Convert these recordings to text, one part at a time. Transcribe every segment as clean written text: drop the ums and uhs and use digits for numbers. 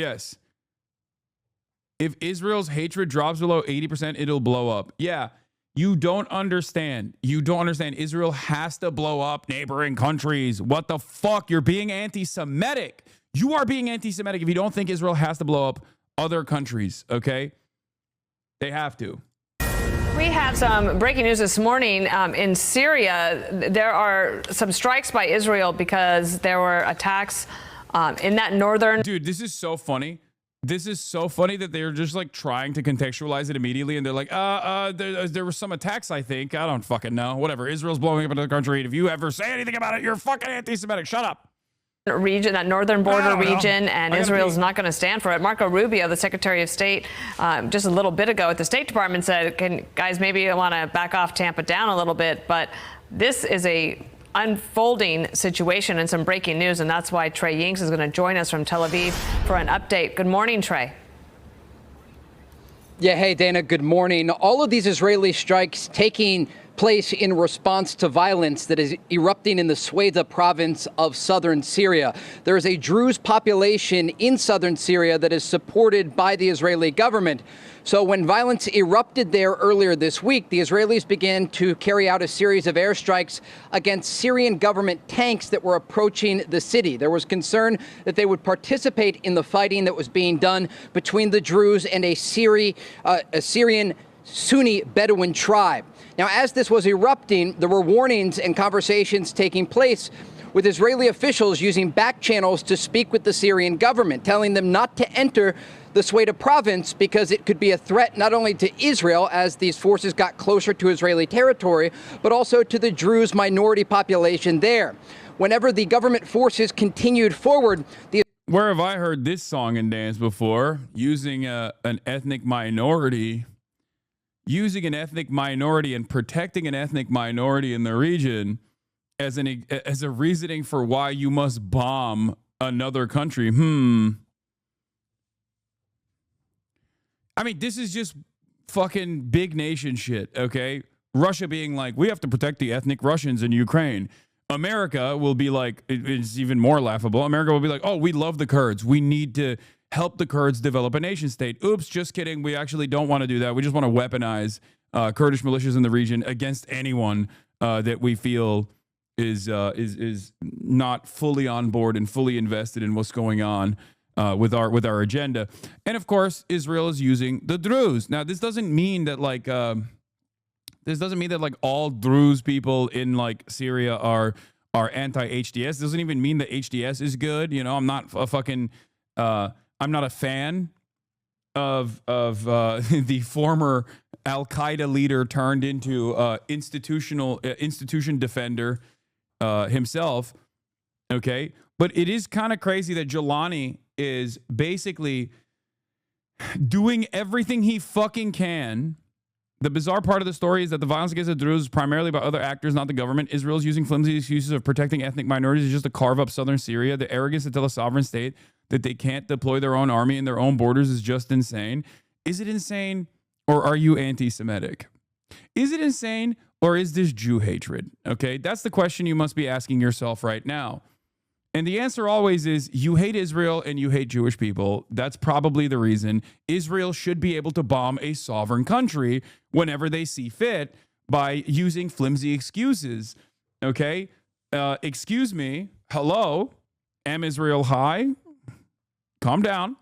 Yes. If Israel's hatred drops below 80%, it'll blow up. Yeah. You don't understand. You don't understand. Israel has to blow up neighboring countries. What the fuck? You're being anti-Semitic. You are being anti-Semitic if you don't think Israel has to blow up other countries, okay? They have to. We have some breaking news this morning. In Syria, there are some strikes by Israel because there were attacks in that northern... Dude, this is so funny. This is so funny that they're just like trying to contextualize it immediately. And they're like, there were some attacks, I think. I don't fucking know. Whatever. Israel's blowing up another country. If you ever say anything about it, you're fucking anti-Semitic. Shut up. Region, that northern border region, and Israel's not going to stand for it. Marco Rubio, the Secretary of State, just a little bit ago at the State Department said, guys, maybe you want to back off, tamp it down a little bit. But this is a unfolding situation and some breaking news, and that's why Trey Yingst is going to join us from Tel Aviv for an update. Good morning, Trey. Yeah, hey, Dana, good morning. All of these Israeli strikes taking place in response to violence that is erupting in the Sweda province of southern Syria. There is a Druze population in southern Syria that is supported by the Israeli government. So when violence erupted there earlier this week, the Israelis began to carry out a series of airstrikes against Syrian government tanks that were approaching the city. There was concern that they would participate in the fighting that was being done between the Druze and a Syrian Sunni Bedouin tribe. Now, as this was erupting, there were warnings and conversations taking place with Israeli officials using back channels to speak with the Syrian government, telling them not to enter the Sweda province because it could be a threat not only to Israel as these forces got closer to Israeli territory, but also to the Druze minority population there. Whenever the government forces continued forward, Where have I heard this song and dance before? Using an ethnic minority and protecting an ethnic minority in the region as a reasoning for why you must bomb another country. I mean, this is just fucking big nation shit, okay? Russia being like, we have to protect the ethnic Russians in Ukraine. America will be like, it's even more laughable. America will be like, oh, we love the Kurds. We need to help the Kurds develop a nation state. Oops, just kidding. We actually don't want to do that. We just want to weaponize Kurdish militias in the region against anyone that we feel is not fully on board and fully invested in what's going on with our agenda. And of course, Israel is using the Druze. Now, this doesn't mean that all Druze people in like Syria are anti-HDS. It doesn't even mean that HDS is good. You know, I'm not a fan of the former Al-Qaeda leader turned into institution defender himself. Okay, but it is kind of crazy that Jelani is basically doing everything he fucking can. The bizarre part of the story is that the violence against the Druze is primarily by other actors, not the government. Israel's using flimsy excuses of protecting ethnic minorities just to carve up southern Syria. The arrogance to tell a sovereign state that they can't deploy their own army in their own borders is just insane. Is it insane, or are you anti-Semitic? Is it insane, or is this Jew hatred? Okay, that's the question you must be asking yourself right now. And the answer always is you hate Israel and you hate Jewish people. That's probably the reason. Israel should be able to bomb a sovereign country whenever they see fit by using flimsy excuses. Okay? Excuse me. Hello? Am Israel high? Calm down.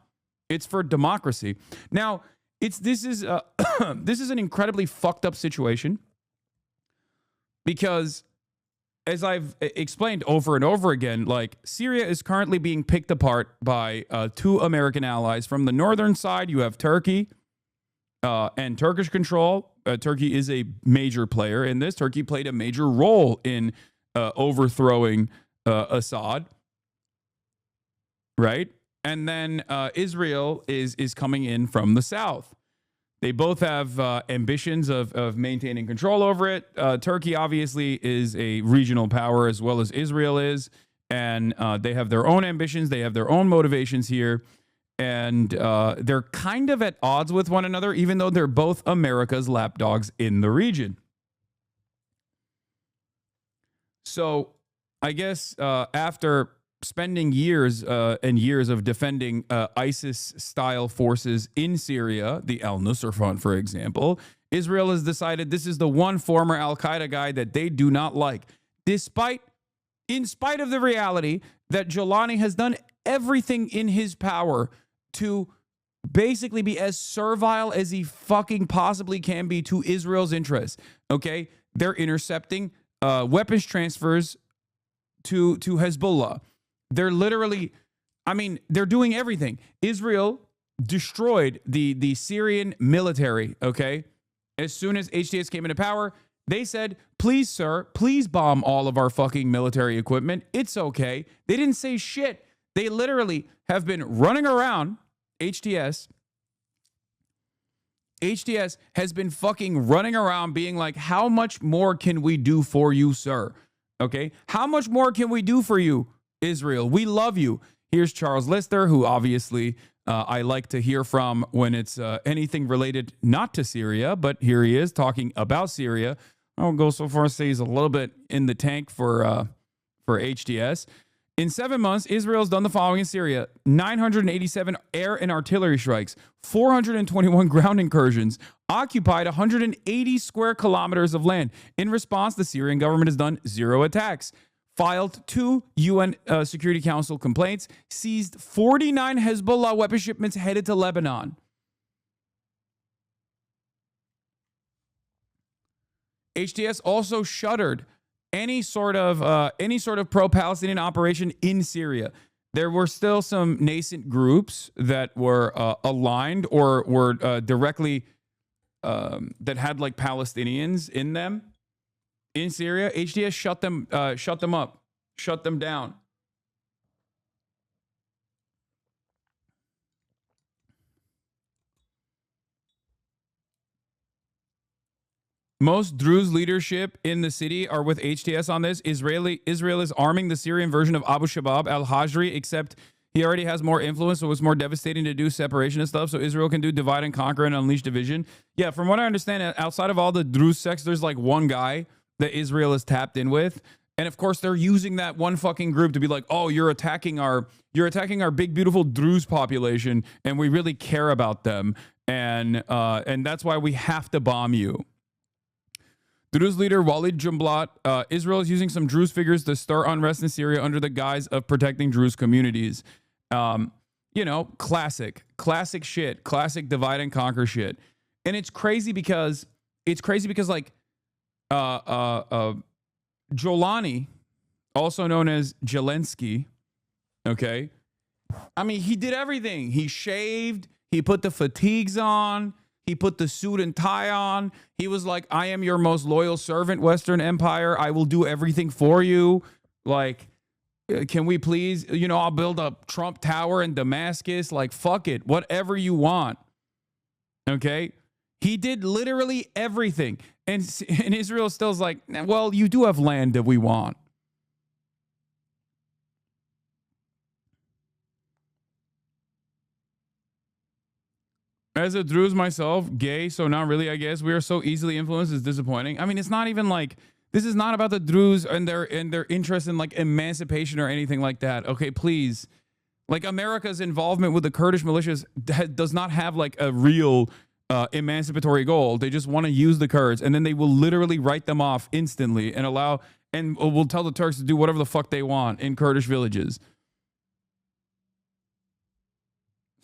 It's for democracy. Now, this is an incredibly fucked up situation because, as I've explained over and over again, like Syria is currently being picked apart by two American allies. From the northern side, you have Turkey and Turkish control. Turkey is a major player in this. Turkey played a major role in overthrowing Assad, right? And then Israel is coming in from the south. They both have ambitions of maintaining control over it. Turkey obviously is a regional power as well as Israel is. And they have their own ambitions. They have their own motivations here. And they're kind of at odds with one another, even though they're both America's lapdogs in the region. So I guess after spending years and years of defending ISIS-style forces in Syria, the al-Nusra Front, for example, Israel has decided this is the one former al-Qaeda guy that they do not like, in spite of the reality that Jolani has done everything in his power to basically be as servile as he fucking possibly can be to Israel's interests. Okay? They're intercepting weapons transfers to Hezbollah. They're literally, they're doing everything. Israel destroyed the Syrian military, okay? As soon as HTS came into power, they said, please, sir, please bomb all of our fucking military equipment. It's okay. They didn't say shit. They literally have been running around. HTS has been fucking running around being like, how much more can we do for you, sir? Okay? How much more can we do for you, Israel? We love you. Here's Charles Lister, who obviously I like to hear from when it's anything related not to Syria, but here he is talking about Syria. I won't go so far as to say he's a little bit in the tank for HTS. In 7 months, Israel's done the following in Syria: 987 air and artillery strikes, 421 ground incursions, occupied 180 square kilometers of land. In response, the Syrian government has done 0 attacks, filed 2 UN Security Council complaints, seized 49 Hezbollah weapon shipments headed to Lebanon. HTS also shuttered any sort of pro-Palestinian operation in Syria. There were still some nascent groups that were aligned or were directly that had like Palestinians in them in Syria. HTS shut them up, shut them down. Most Druze leadership in the city are with HTS on this. Israel is arming the Syrian version of Abu Shabab al-Hajri, except he already has more influence, so it's more devastating to do separation and stuff, so Israel can do divide and conquer and unleash division. Yeah, from what I understand, outside of all the Druze sects, there's like one guy that Israel is tapped in with. And of course, they're using that one fucking group to be like, oh, you're attacking our big, beautiful Druze population, and we really care about them. And that's why we have to bomb you. Druze leader Walid Jumblat, Israel is using some Druze figures to stir unrest in Syria under the guise of protecting Druze communities. Classic shit, classic divide and conquer shit. And it's crazy because like Jolani, also known as Zelensky, okay? He did everything. He shaved, he put the fatigues on, he put the suit and tie on. He was like, I am your most loyal servant, Western Empire. I will do everything for you. Like, can we please, I'll build a Trump Tower in Damascus. Like, fuck it. Whatever you want. Okay? He did literally everything. And Israel still is like, well, you do have land that we want. As a Druze myself, gay, so not really, I guess. We are so easily influenced, it's disappointing. It's not even like, this is not about the Druze and their interest in like emancipation or anything like that. Okay, please. Like America's involvement with the Kurdish militias does not have like a real emancipatory goal. They just want to use the Kurds, and then they will literally write them off instantly and will tell the Turks to do whatever the fuck they want in Kurdish villages.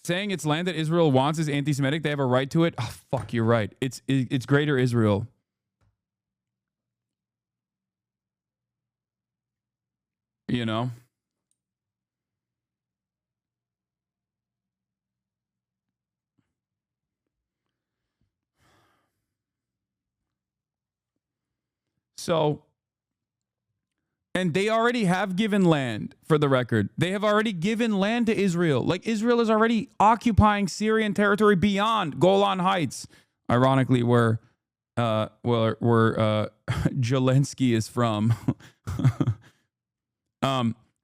Saying it's land that Israel wants is anti-Semitic. They have a right to it. Oh, fuck, you're right. It's greater Israel. So, and they already have given land, for the record. They have already given land to Israel. Like, Israel is already occupying Syrian territory beyond Golan Heights. Ironically, where Zelensky is from.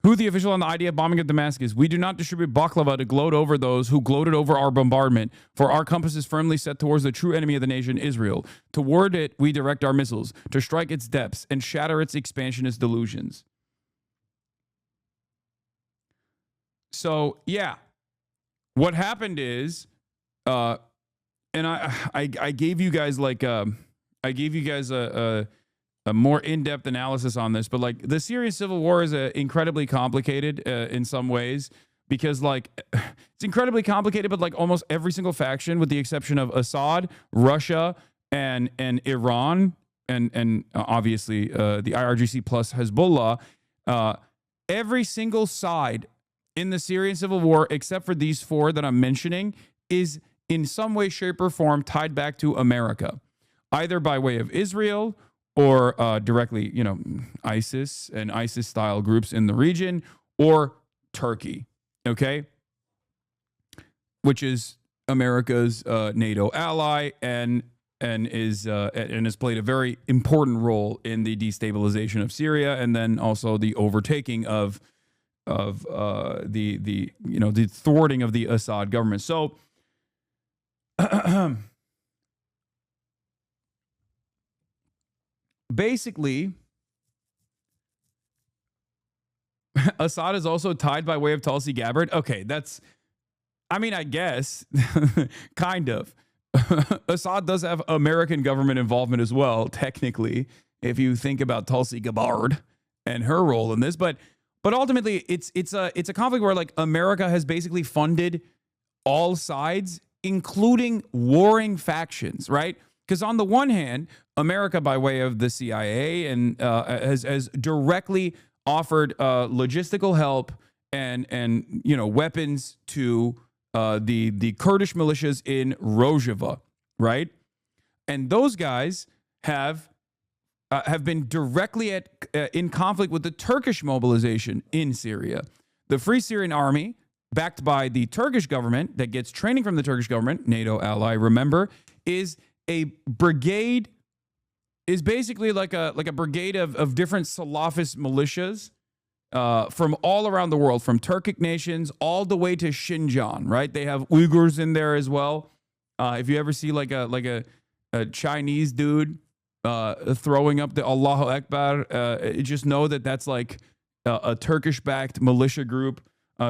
Houthi official on the idea of bombing of Damascus. We do not distribute baklava to gloat over those who gloated over our bombardment, for our compass is firmly set towards the true enemy of the nation, Israel. Toward it, we direct our missiles, to strike its depths and shatter its expansionist delusions. So yeah, what happened is, and I gave you guys like I gave you guys a more in-depth analysis on this, but like the Syrian civil war is incredibly complicated in some ways, because like it's incredibly complicated, but like almost every single faction, with the exception of Assad, Russia, and Iran, and obviously the IRGC plus Hezbollah, every single side in the Syrian civil war, except for these four that I'm mentioning, is in some way, shape, or form tied back to America, either by way of Israel or directly, you know, ISIS and ISIS-style groups in the region, or Turkey, okay, which is America's NATO ally and has played a very important role in the destabilization of Syria, and then also the overtaking of the thwarting of the Assad government. So basically, Assad is also tied by way of Tulsi Gabbard. Okay, that's, I mean, I guess, kind of. Assad does have American government involvement as well, technically, if you think about Tulsi Gabbard and her role in this. But ultimately, it's a conflict where like America has basically funded all sides, including warring factions, right? Because on the one hand, America, by way of the CIA, and has directly offered logistical help and you know, weapons to the Kurdish militias in Rojava, right? And those guys have been directly in conflict with the Turkish mobilization in Syria. The Free Syrian Army, backed by the Turkish government, that gets training from the Turkish government, NATO ally, remember, is a brigade, is basically like a brigade of different Salafist militias from all around the world, from Turkic nations all the way to Xinjiang, right? They have Uyghurs in there as well. If you ever see like a Chinese dude throwing up the Allahu Akbar, just know that that's like a Turkish-backed militia group.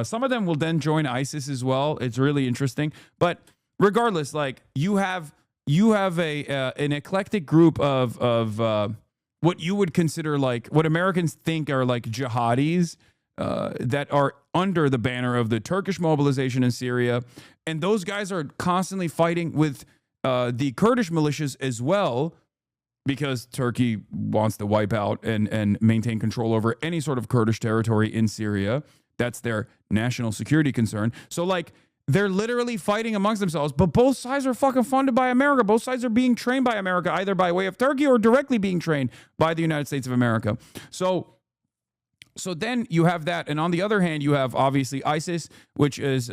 Some of them will then join ISIS as well. It's really interesting. But regardless, like you have an eclectic group of what you would consider like what Americans think are like jihadis that are under the banner of the Turkish mobilization in Syria. And those guys are constantly fighting with the Kurdish militias as well, because Turkey wants to wipe out and maintain control over any sort of Kurdish territory in Syria. That's their national security concern. So like they're literally fighting amongst themselves, but both sides are fucking funded by America. Both sides are being trained by America, either by way of Turkey or directly being trained by the United States of America. So then you have that. And on the other hand, you have obviously ISIS, which is,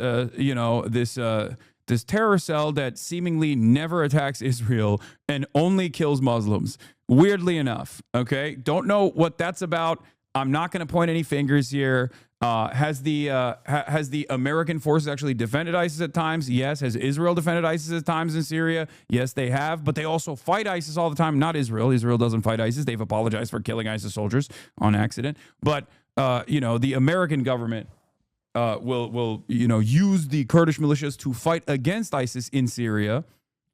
this terror cell that seemingly never attacks Israel and only kills Muslims. Weirdly enough, okay? Don't know what that's about. I'm not going to point any fingers here. Has the American forces actually defended ISIS at times? Yes. Has Israel defended ISIS at times in Syria? Yes, they have. But they also fight ISIS all the time. Not Israel. Israel doesn't fight ISIS. They've apologized for killing ISIS soldiers on accident. But the American government will use the Kurdish militias to fight against ISIS in Syria.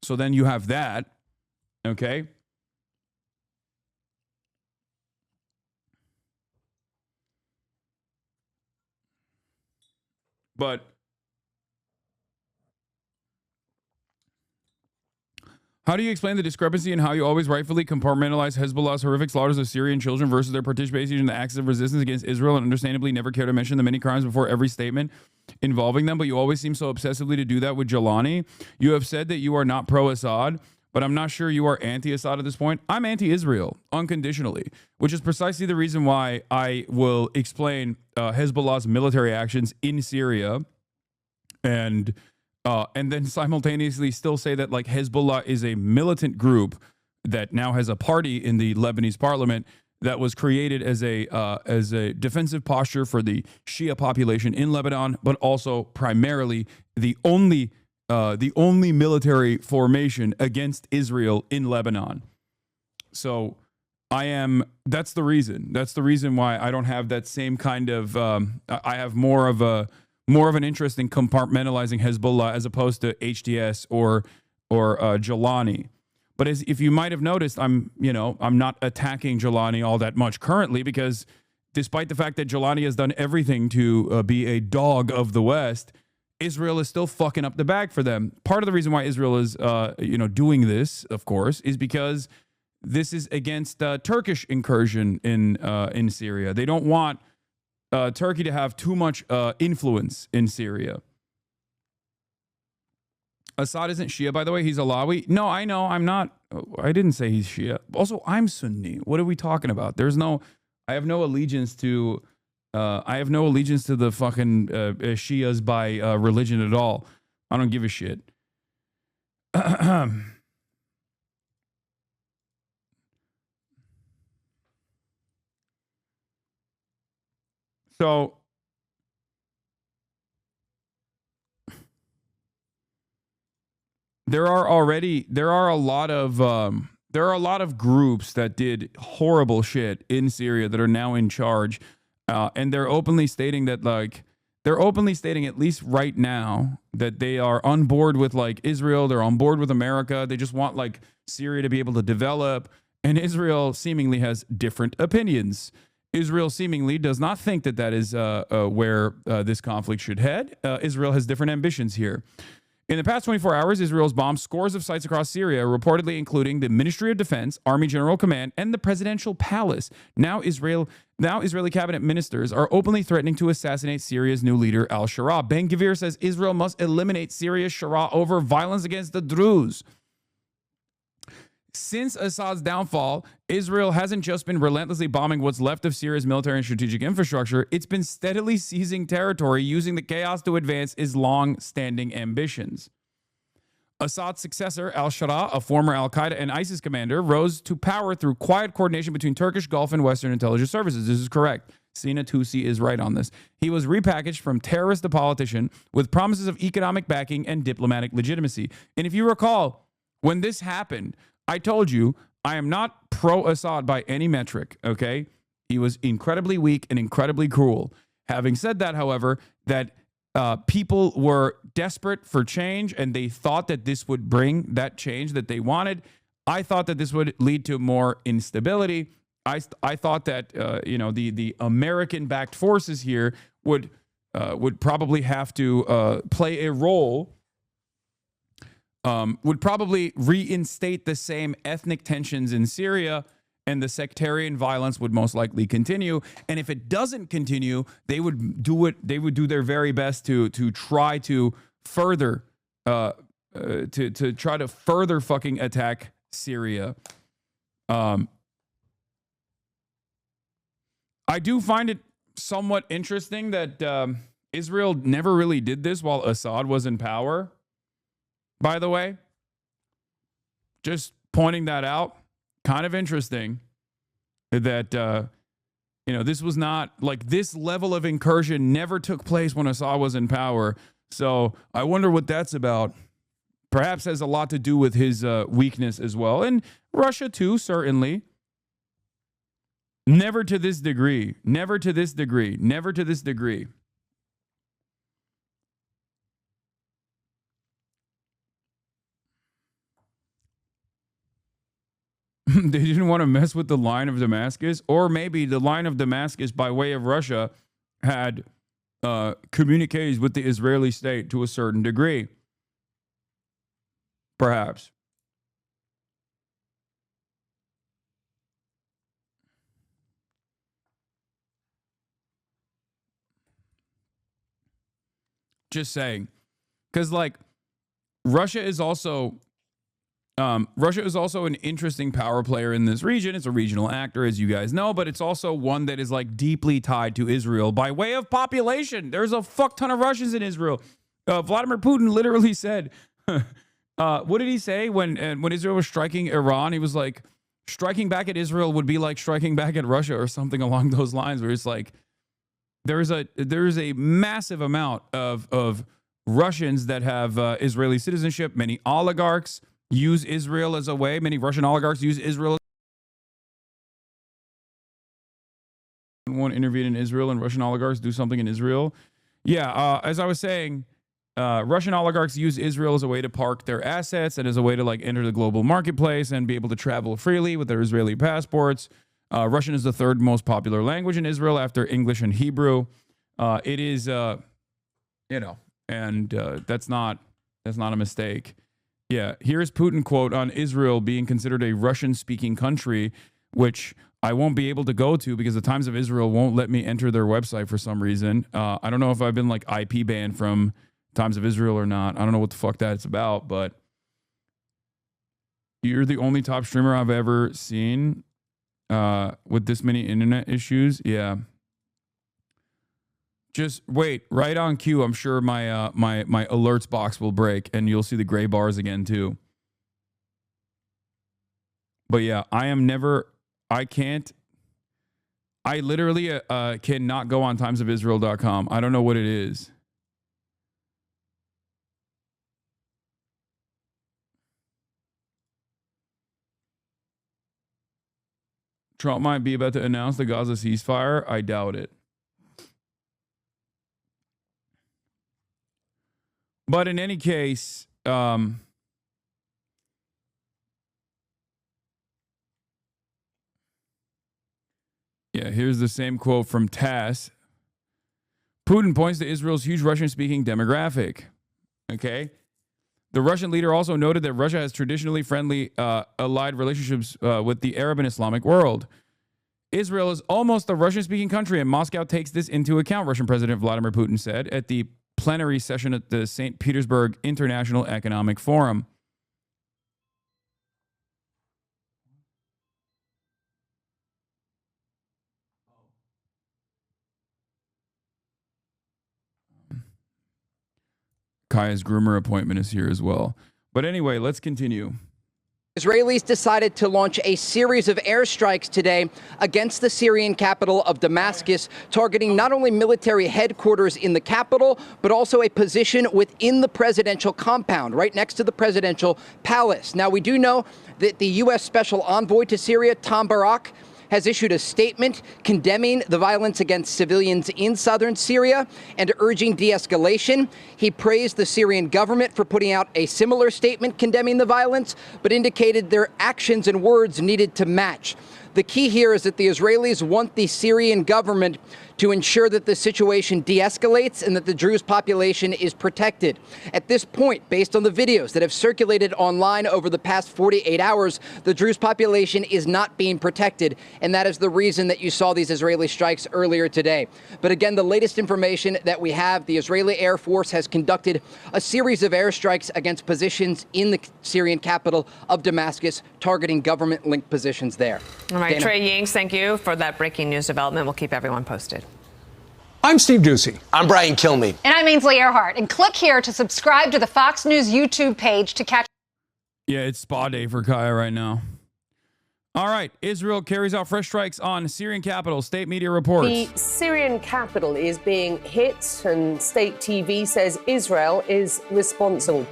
So then you have that. Okay. But how do you explain the discrepancy in how you always rightfully compartmentalize Hezbollah's horrific slaughters of Syrian children versus their participation in the acts of resistance against Israel, and understandably never care to mention the many crimes before every statement involving them, but you always seem so obsessively to do that with Jelani? You have said that you are not pro-Assad, but I'm not sure you are anti-Assad at this point. I'm anti-Israel, unconditionally, which is precisely the reason why I will explain Hezbollah's military actions in Syria, and then simultaneously still say that like Hezbollah is a militant group that now has a party in the Lebanese parliament that was created as a defensive posture for the Shia population in Lebanon, but also primarily the only military formation against Israel in Lebanon. So that's the reason why I don't have that same kind of, I have more of a more of an interest in compartmentalizing Hezbollah as opposed to HDS or Jolani. But as if you might have noticed, I'm not attacking Jolani all that much currently, because despite the fact that Jolani has done everything to be a dog of the West, Israel is still fucking up the bag for them. Part of the reason why Israel is doing this, of course, is because this is against Turkish incursion in Syria. They don't want Turkey to have too much influence in Syria. Assad isn't Shia, by the way. He's Alawi. No, I know. I'm not. I didn't say he's Shia. Also, I'm Sunni. What are we talking about? I have no allegiance to the fucking Shias by religion at all. I don't give a shit. So there are a lot of groups that did horrible shit in Syria that are now in charge, and they're openly stating that, at least right now, that they are on board with Israel. They're on board with America. They just want Syria to be able to develop, and Israel seemingly has different opinions. Israel seemingly does not think that is where this conflict should head. Israel has different ambitions here. In the past 24 hours, Israel's bombed scores of sites across Syria, reportedly including the Ministry of Defense, Army General Command, and the Presidential Palace. Now Israeli cabinet ministers are openly threatening to assassinate Syria's new leader, al-Shara. Ben-Gvir says Israel must eliminate Syria's Shara over violence against the Druze. Since Assad's downfall, Israel hasn't just been relentlessly bombing what's left of Syria's military and strategic infrastructure. It's been steadily seizing territory, using the chaos to advance its long-standing ambitions. Assad's successor, al-Shara, a former al-Qaeda and ISIS commander, rose to power through quiet coordination between Turkish, Gulf, and Western intelligence services. This is correct. Sina Tusi is right on this. He was repackaged from terrorist to politician with promises of economic backing and diplomatic legitimacy. And if you recall, when this happened, I told you I am not pro-Assad by any metric, okay? He was incredibly weak and incredibly cruel. Having said that, however, that people were desperate for change and they thought that this would bring that change that they wanted. I thought that this would lead to more instability. I thought that the American-backed forces here would probably have to play a role. Would probably reinstate the same ethnic tensions in Syria, and the sectarian violence would most likely continue. And if it doesn't continue, they would do their very best to try to further further fucking attack Syria. I do find it somewhat interesting that Israel never really did this while Assad was in power. By the way, just pointing that out, kind of interesting that, this was not this level of incursion never took place when Assad was in power. So I wonder what that's about. Perhaps has a lot to do with his weakness as well. And Russia too, certainly. Never to this degree. Never to this degree. Never to this degree. They didn't want to mess with the line of Damascus, or maybe the line of Damascus by way of Russia had communiques with the Israeli state to a certain degree. Perhaps. Just saying. Because Russia is also an interesting power player in this region. It's a regional actor, as you guys know, but it's also one that is deeply tied to Israel by way of population. There's a fuck ton of Russians in Israel. Vladimir Putin literally said, what did he say when Israel was striking Iran? He was like, striking back at Israel would be like striking back at Russia or something along those lines, where it's there is a massive amount of Russians that have Israeli citizenship. Many oligarchs use Israel as a way. Many Russian oligarchs use Israel. One intervene in Israel, and Russian oligarchs do something in Israel. Yeah, as I was saying, Russian oligarchs use Israel as a way to park their assets and as a way to like enter the global marketplace and be able to travel freely with their Israeli passports. Russian is the third most popular language in Israel after English and Hebrew. It is, and that's not a mistake. Yeah, here's Putin quote on Israel being considered a Russian-speaking country, which I won't be able to go to because the Times of Israel won't let me enter their website for some reason. I don't know if I've been like IP banned from Times of Israel or not. I don't know what the fuck that's about, but you're the only top streamer I've ever seen with this many internet issues. Yeah. Just wait, right on cue. I'm sure my my alerts box will break and you'll see the gray bars again too. But yeah, I literally cannot go on timesofisrael.com. I don't know what it is. Trump might be about to announce the Gaza ceasefire. I doubt it. But in any case, yeah, here's the same quote from TASS. Putin points to Israel's huge Russian-speaking demographic. Okay. The Russian leader also noted that Russia has traditionally friendly allied relationships with the Arab and Islamic world. Israel is almost a Russian-speaking country, and Moscow takes this into account, Russian President Vladimir Putin said at the plenary session at the St. Petersburg International Economic Forum. Kaya's groomer appointment is here as well. But anyway, let's continue. Israelis decided to launch a series of airstrikes today against the Syrian capital of Damascus, targeting not only military headquarters in the capital, but also a position within the presidential compound, right next to the presidential palace. Now, we do know that the U.S. Special Envoy to Syria, Tom Barak, has issued a statement condemning the violence against civilians in southern Syria and urging de-escalation. He praised the Syrian government for putting out a similar statement condemning the violence, but indicated their actions and words needed to match. The key here is that the Israelis want the Syrian government to ensure that the situation de-escalates and that the Druze population is protected. At this point, based on the videos that have circulated online over the past 48 hours, the Druze population is not being protected, and that is the reason that you saw these Israeli strikes earlier today. But again, the latest information that we have, the Israeli Air Force has conducted a series of airstrikes against positions in the Syrian capital of Damascus, targeting government-linked positions there. All right, Dana. Trey Yingst, thank you for that breaking news development. We'll keep everyone posted. I'm Steve Doocy. I'm Brian Kilmeade. And I'm Ainsley Earhart. And click here to subscribe to the Fox News YouTube page to catch. Yeah, it's spa day for Kaya right now. All right, Israel carries out fresh strikes on Syrian capital. State media reports. The Syrian capital is being hit, and state TV says Israel is responsible.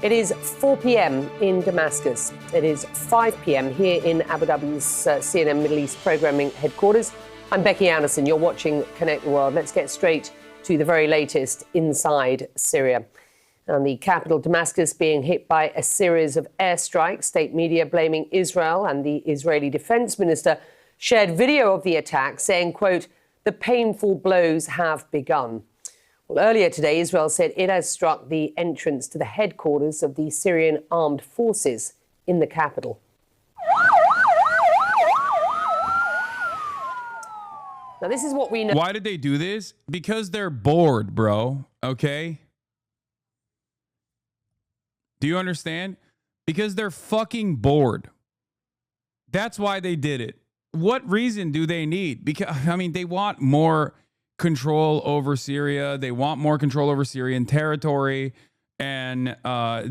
It is 4 p.m. in Damascus. It is 5 p.m. here in Abu Dhabi's CNN Middle East programming headquarters. I'm Becky Anderson. You're watching Connect the World. Let's get straight to the very latest inside Syria. And the capital, Damascus, being hit by a series of airstrikes. State media blaming Israel, and the Israeli defense minister shared video of the attack saying, quote, "The painful blows have begun." Well, earlier today, Israel said it has struck the entrance to the headquarters of the Syrian armed forces in the capital. Now, this is what we know. Why did they do this? Because they're bored, bro. Okay? Do you understand? Because they're fucking bored. That's why they did it. What reason do they need? Because, I mean, they want more control over Syria. They want more control over Syrian territory. And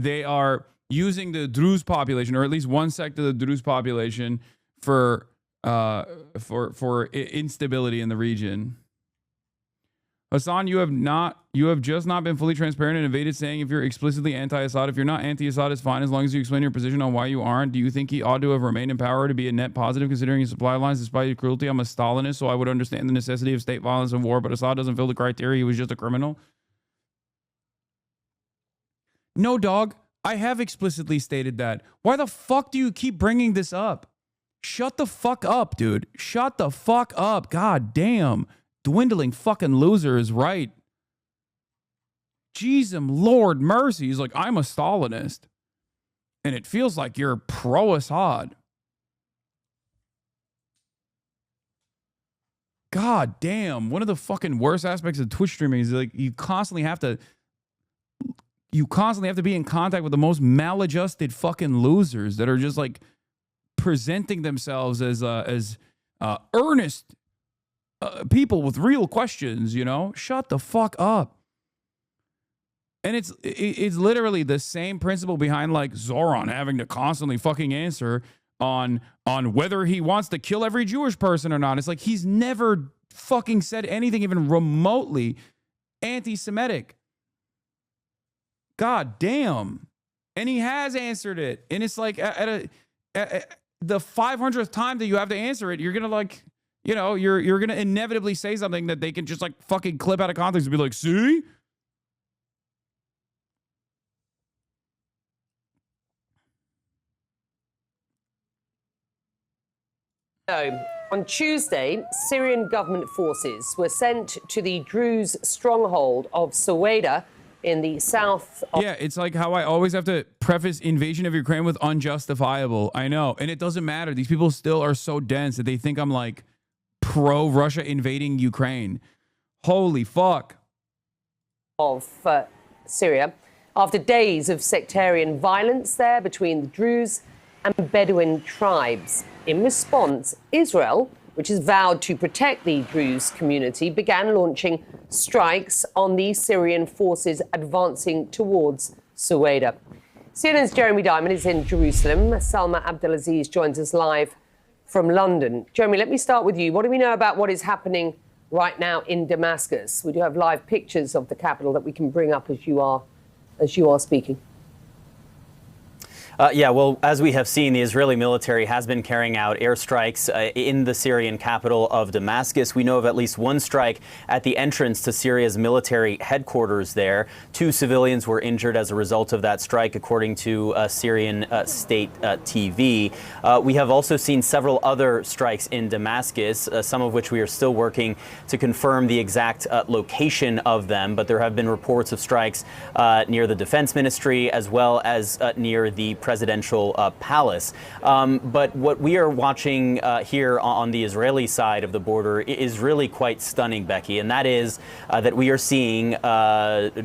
they are using the Druze population, or at least one sect of the Druze population, for instability in the region. Hassan, you have just not been fully transparent and evaded saying if you're explicitly anti-Assad. If you're not anti-Assad, it's fine as long as you explain your position on why you aren't. Do you think he ought to have remained in power to be a net positive considering his supply lines despite his cruelty? I'm a Stalinist, so I would understand the necessity of state violence and war, but Assad doesn't fill the criteria. He was just a criminal. No, dog. I have explicitly stated that. Why the fuck do you keep bringing this up? Shut the fuck up, dude. Shut the fuck up. God damn. Dwindling fucking loser is right. Jesus, Lord mercy. He's like, I'm a Stalinist. And it feels like you're pro-Assad. God damn. One of the fucking worst aspects of Twitch streaming is like you constantly have to be in contact with the most maladjusted fucking losers that are just like presenting themselves as earnest people with real questions, you know? Shut the fuck up. And it's literally the same principle behind like Zoran having to constantly fucking answer on whether he wants to kill every Jewish person or not. It's like he's never fucking said anything even remotely anti-Semitic. God damn. And he has answered it. And it's like at the 500th time that you have to answer it, you're going to like, you know, you're going to inevitably say something that they can just like fucking clip out of context and be like, see? So, on Tuesday, Syrian government forces were sent to the Druze stronghold of Suwaida in the south of... Yeah, it's like how I always have to preface invasion of Ukraine with unjustifiable. I know. And it doesn't matter. These people still are so dense that they think I'm like pro-Russia invading Ukraine. Holy fuck. Of Syria, after days of sectarian violence there between the Druze and Bedouin tribes. In response, Israel, which has vowed to protect the Druze community, began launching strikes on the Syrian forces advancing towards Suwaida. CNN's Jeremy Diamond is in Jerusalem. Salma Abdelaziz joins us live from London. Jeremy, let me start with you. What do we know about what is happening right now in Damascus? We do have live pictures of the capital that we can bring up as you are speaking. Yeah, well, as we have seen, the Israeli military has been carrying out airstrikes in the Syrian capital of Damascus. We know of at least one strike at the entrance to Syria's military headquarters there. 2 civilians were injured as a result of that strike, according to Syrian state TV. We have also seen several other strikes in Damascus, some of which we are still working to confirm the exact location of them. But there have been reports of strikes near the defense ministry as well as near the presidential palace. But what we are watching here on the Israeli side of the border is really quite stunning, Becky, and that is that we are seeing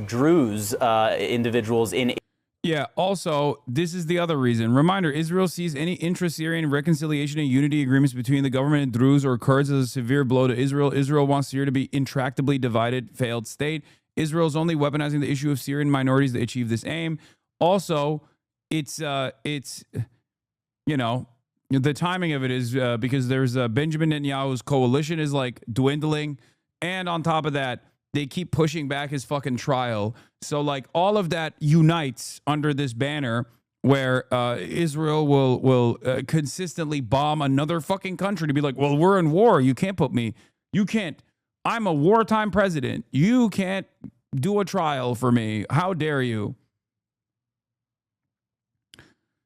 Druze individuals in... Yeah, also, this is the other reason. Reminder, Israel sees any intra-Syrian reconciliation and unity agreements between the government and Druze or Kurds as a severe blow to Israel. Israel wants Syria to be intractably divided, failed state. Israel is only weaponizing the issue of Syrian minorities to achieve this aim. Also, it's you know, the timing of it is because there's Benjamin Netanyahu's coalition is like dwindling, and on top of that, they keep pushing back his fucking trial. So like all of that unites under this banner where Israel will consistently bomb another fucking country to be like, well, we're in war. You can't put me. You can't. I'm a wartime president. You can't do a trial for me. How dare you?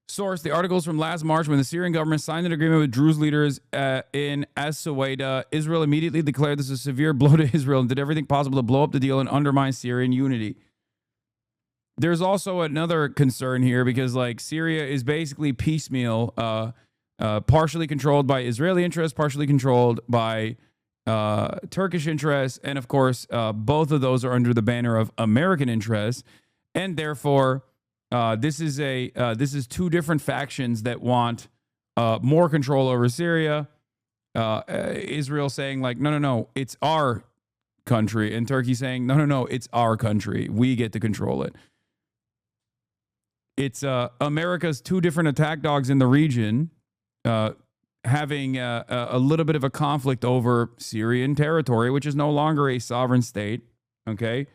Source, the articles from last March when the Syrian government signed an agreement with Druze leaders in As-Suwaida. Israel immediately declared this a severe blow to Israel and did everything possible to blow up the deal and undermine Syrian unity. There's also another concern here because like Syria is basically piecemeal, partially controlled by Israeli interests, partially controlled by Turkish interests. And of course, both of those are under the banner of American interests. And therefore, this is 2 different factions that want more control over Syria. Israel saying like, no, it's our country. And Turkey saying, no, it's our country. We get to control it. It's America's 2 different attack dogs in the region, having a little bit of a conflict over Syrian territory, which is no longer a sovereign state. Okay.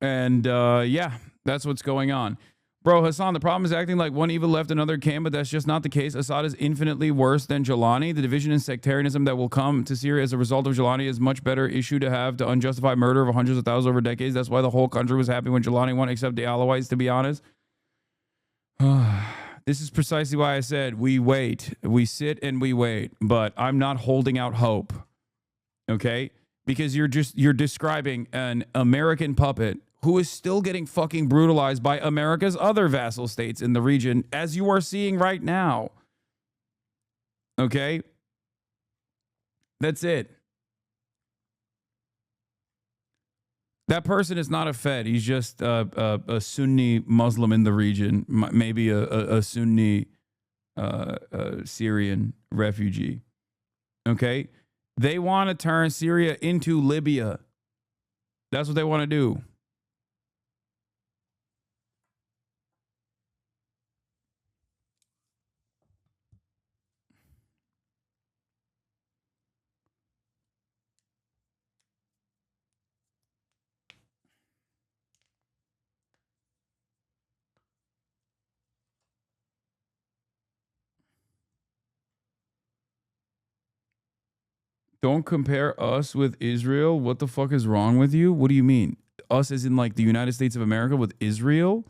And yeah, that's what's going on. Bro, Hassan, the problem is acting like one evil left another came, but that's just not the case. Assad is infinitely worse than Jelani. The division and sectarianism that will come to Syria as a result of Jelani is much better issue to have the unjustified murder of hundreds of thousands over decades. That's why the whole country was happy when Jelani won, except the Alawites, to be honest. This is precisely why I said we wait. We sit and we wait, but I'm not holding out hope. Okay? Because you're describing an American puppet who is still getting fucking brutalized by America's other vassal states in the region, as you are seeing right now. Okay? That's it. That person is not a Fed. He's just a Sunni Muslim in the region, maybe a Sunni Syrian refugee. Okay? They want to turn Syria into Libya. That's what they want to do. Don't compare us with Israel. What the fuck is wrong with you? What do you mean? Us as in like the United States of America with Israel?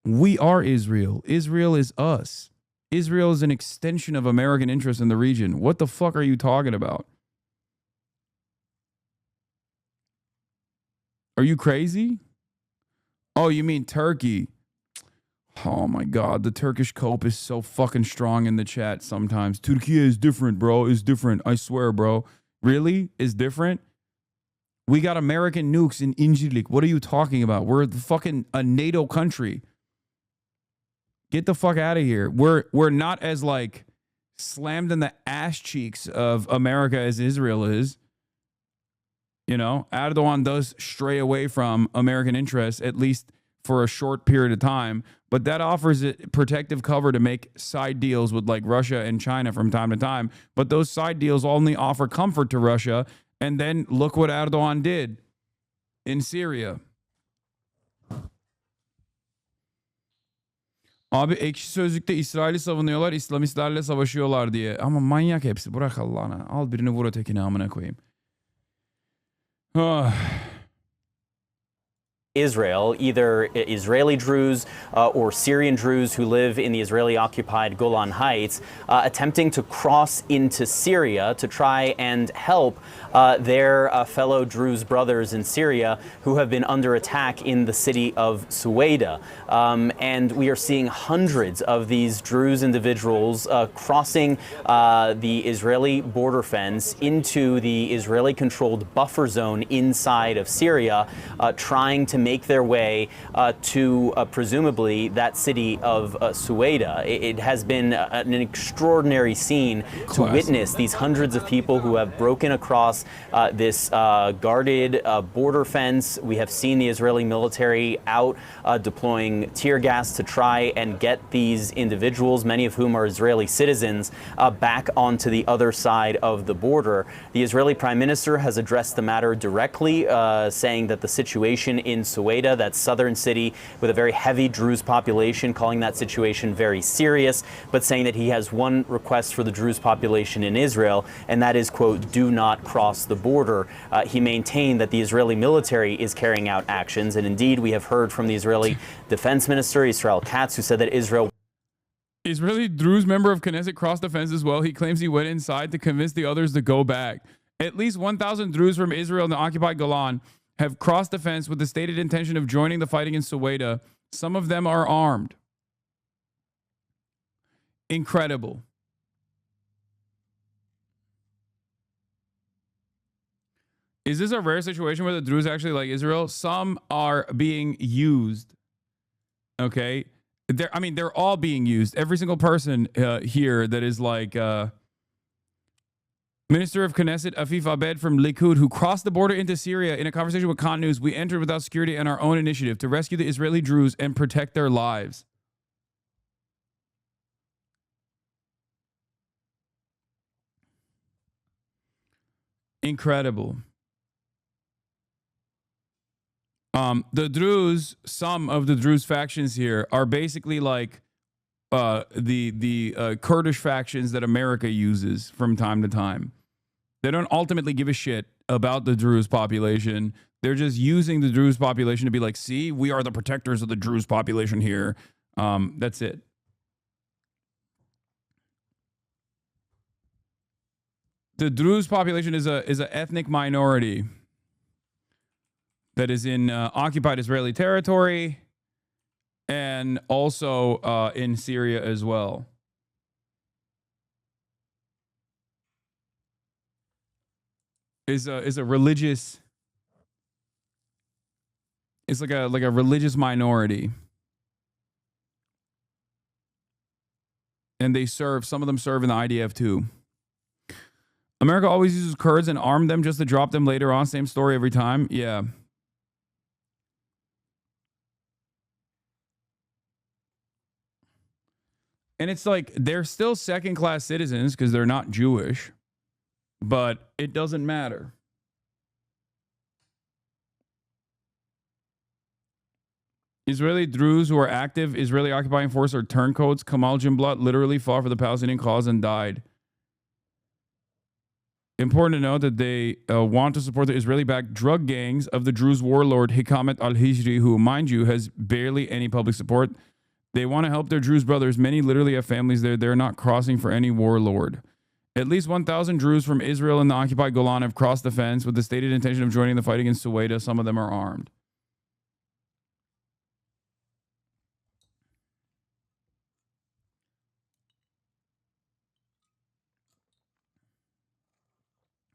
We are Israel. Israel is us. Israel is an extension of American interest in the region. What the fuck are you talking about? Are you crazy? Oh, you mean Turkey? Oh my God, the Turkish cope is so fucking strong in the chat sometimes. Turkey is different, bro. It's different. I swear, bro. Really? Is different? We got American nukes in Incirlik. What are you talking about? We're fucking a NATO country. Get the fuck out of here. We're not as like slammed in the ass cheeks of America as Israel is. You know, Erdogan does stray away from American interests, at least for a short period of time, but that offers it protective cover to make side deals with like Russia and China from time to time. But those side deals only offer comfort to Russia. And then look what Erdogan did in Syria. Abi Ekşi Sözlük'te İsrail'i savunuyorlar, İslamistlerle savaşıyorlar diye. Ama manyak hepsi. Bırak Allah'ına. Al birini vur ötekini amına koyayım. Israel, either Israeli Druze or Syrian Druze who live in the Israeli-occupied Golan Heights, attempting to cross into Syria to try and help their fellow Druze brothers in Syria who have been under attack in the city of Suwaida. And we are seeing hundreds of these Druze individuals crossing the Israeli border fence into the Israeli-controlled buffer zone inside of Syria, trying to make their way to presumably that city of Suwaida. It has been an extraordinary scene to witness these hundreds of people who have broken across this guarded border fence. We have seen the Israeli military out deploying tear gas to try and get these individuals, many of whom are Israeli citizens, back onto the other side of the border. The Israeli Prime Minister has addressed the matter directly, saying that the situation in Suwaida, that southern city with a very heavy Druze population, calling that situation very serious, but saying that he has one request for the Druze population in Israel, and that is, quote, do not cross the border. He maintained that the Israeli military is carrying out actions, and indeed we have heard from the Israeli Defense Minister, Israel Katz, who said that Israeli Druze member of Knesset crossed the fence as well. He claims he went inside to convince the others to go back. At least 1,000 Druze from Israel and the occupied Golan have crossed the fence with the stated intention of joining the fight against Suwaida. Some of them are armed. Incredible. Is this a rare situation where the Druze actually like Israel? Some are being used. Okay. They're all being used. Every single person here that is like, Minister of Knesset Afif Abed from Likud, who crossed the border into Syria in a conversation with Khan News, we entered without security and our own initiative to rescue the Israeli Druze and protect their lives. Incredible. The Druze, some of the Druze factions here are basically like the Kurdish factions that America uses from time to time. They don't ultimately give a shit about the Druze population. They're just using the Druze population to be like, see, we are the protectors of the Druze population here. That's it. The Druze population is a ethnic minority that is in occupied Israeli territory and also in Syria as well. Is a religious. It's like a religious minority, and some of them serve in the IDF too. America always uses Kurds and arm them just to drop them later on. Same story every time. Yeah. And it's like they're still second-class citizens because they're not Jewish, but it doesn't matter. Israeli Druze who are active Israeli occupying force are turncoats. Kamal Jumblat literally fought for the Palestinian cause and died. Important to note that they want to support the Israeli-backed drug gangs of the Druze warlord Hikamet al-Hijri, who, mind you, has barely any public support. They want to help their Druze brothers. Many literally have families there. They're not crossing for any warlord. At least 1,000 Druze from Israel and the occupied Golan have crossed the fence with the stated intention of joining the fight against Suwaida. Some of them are armed.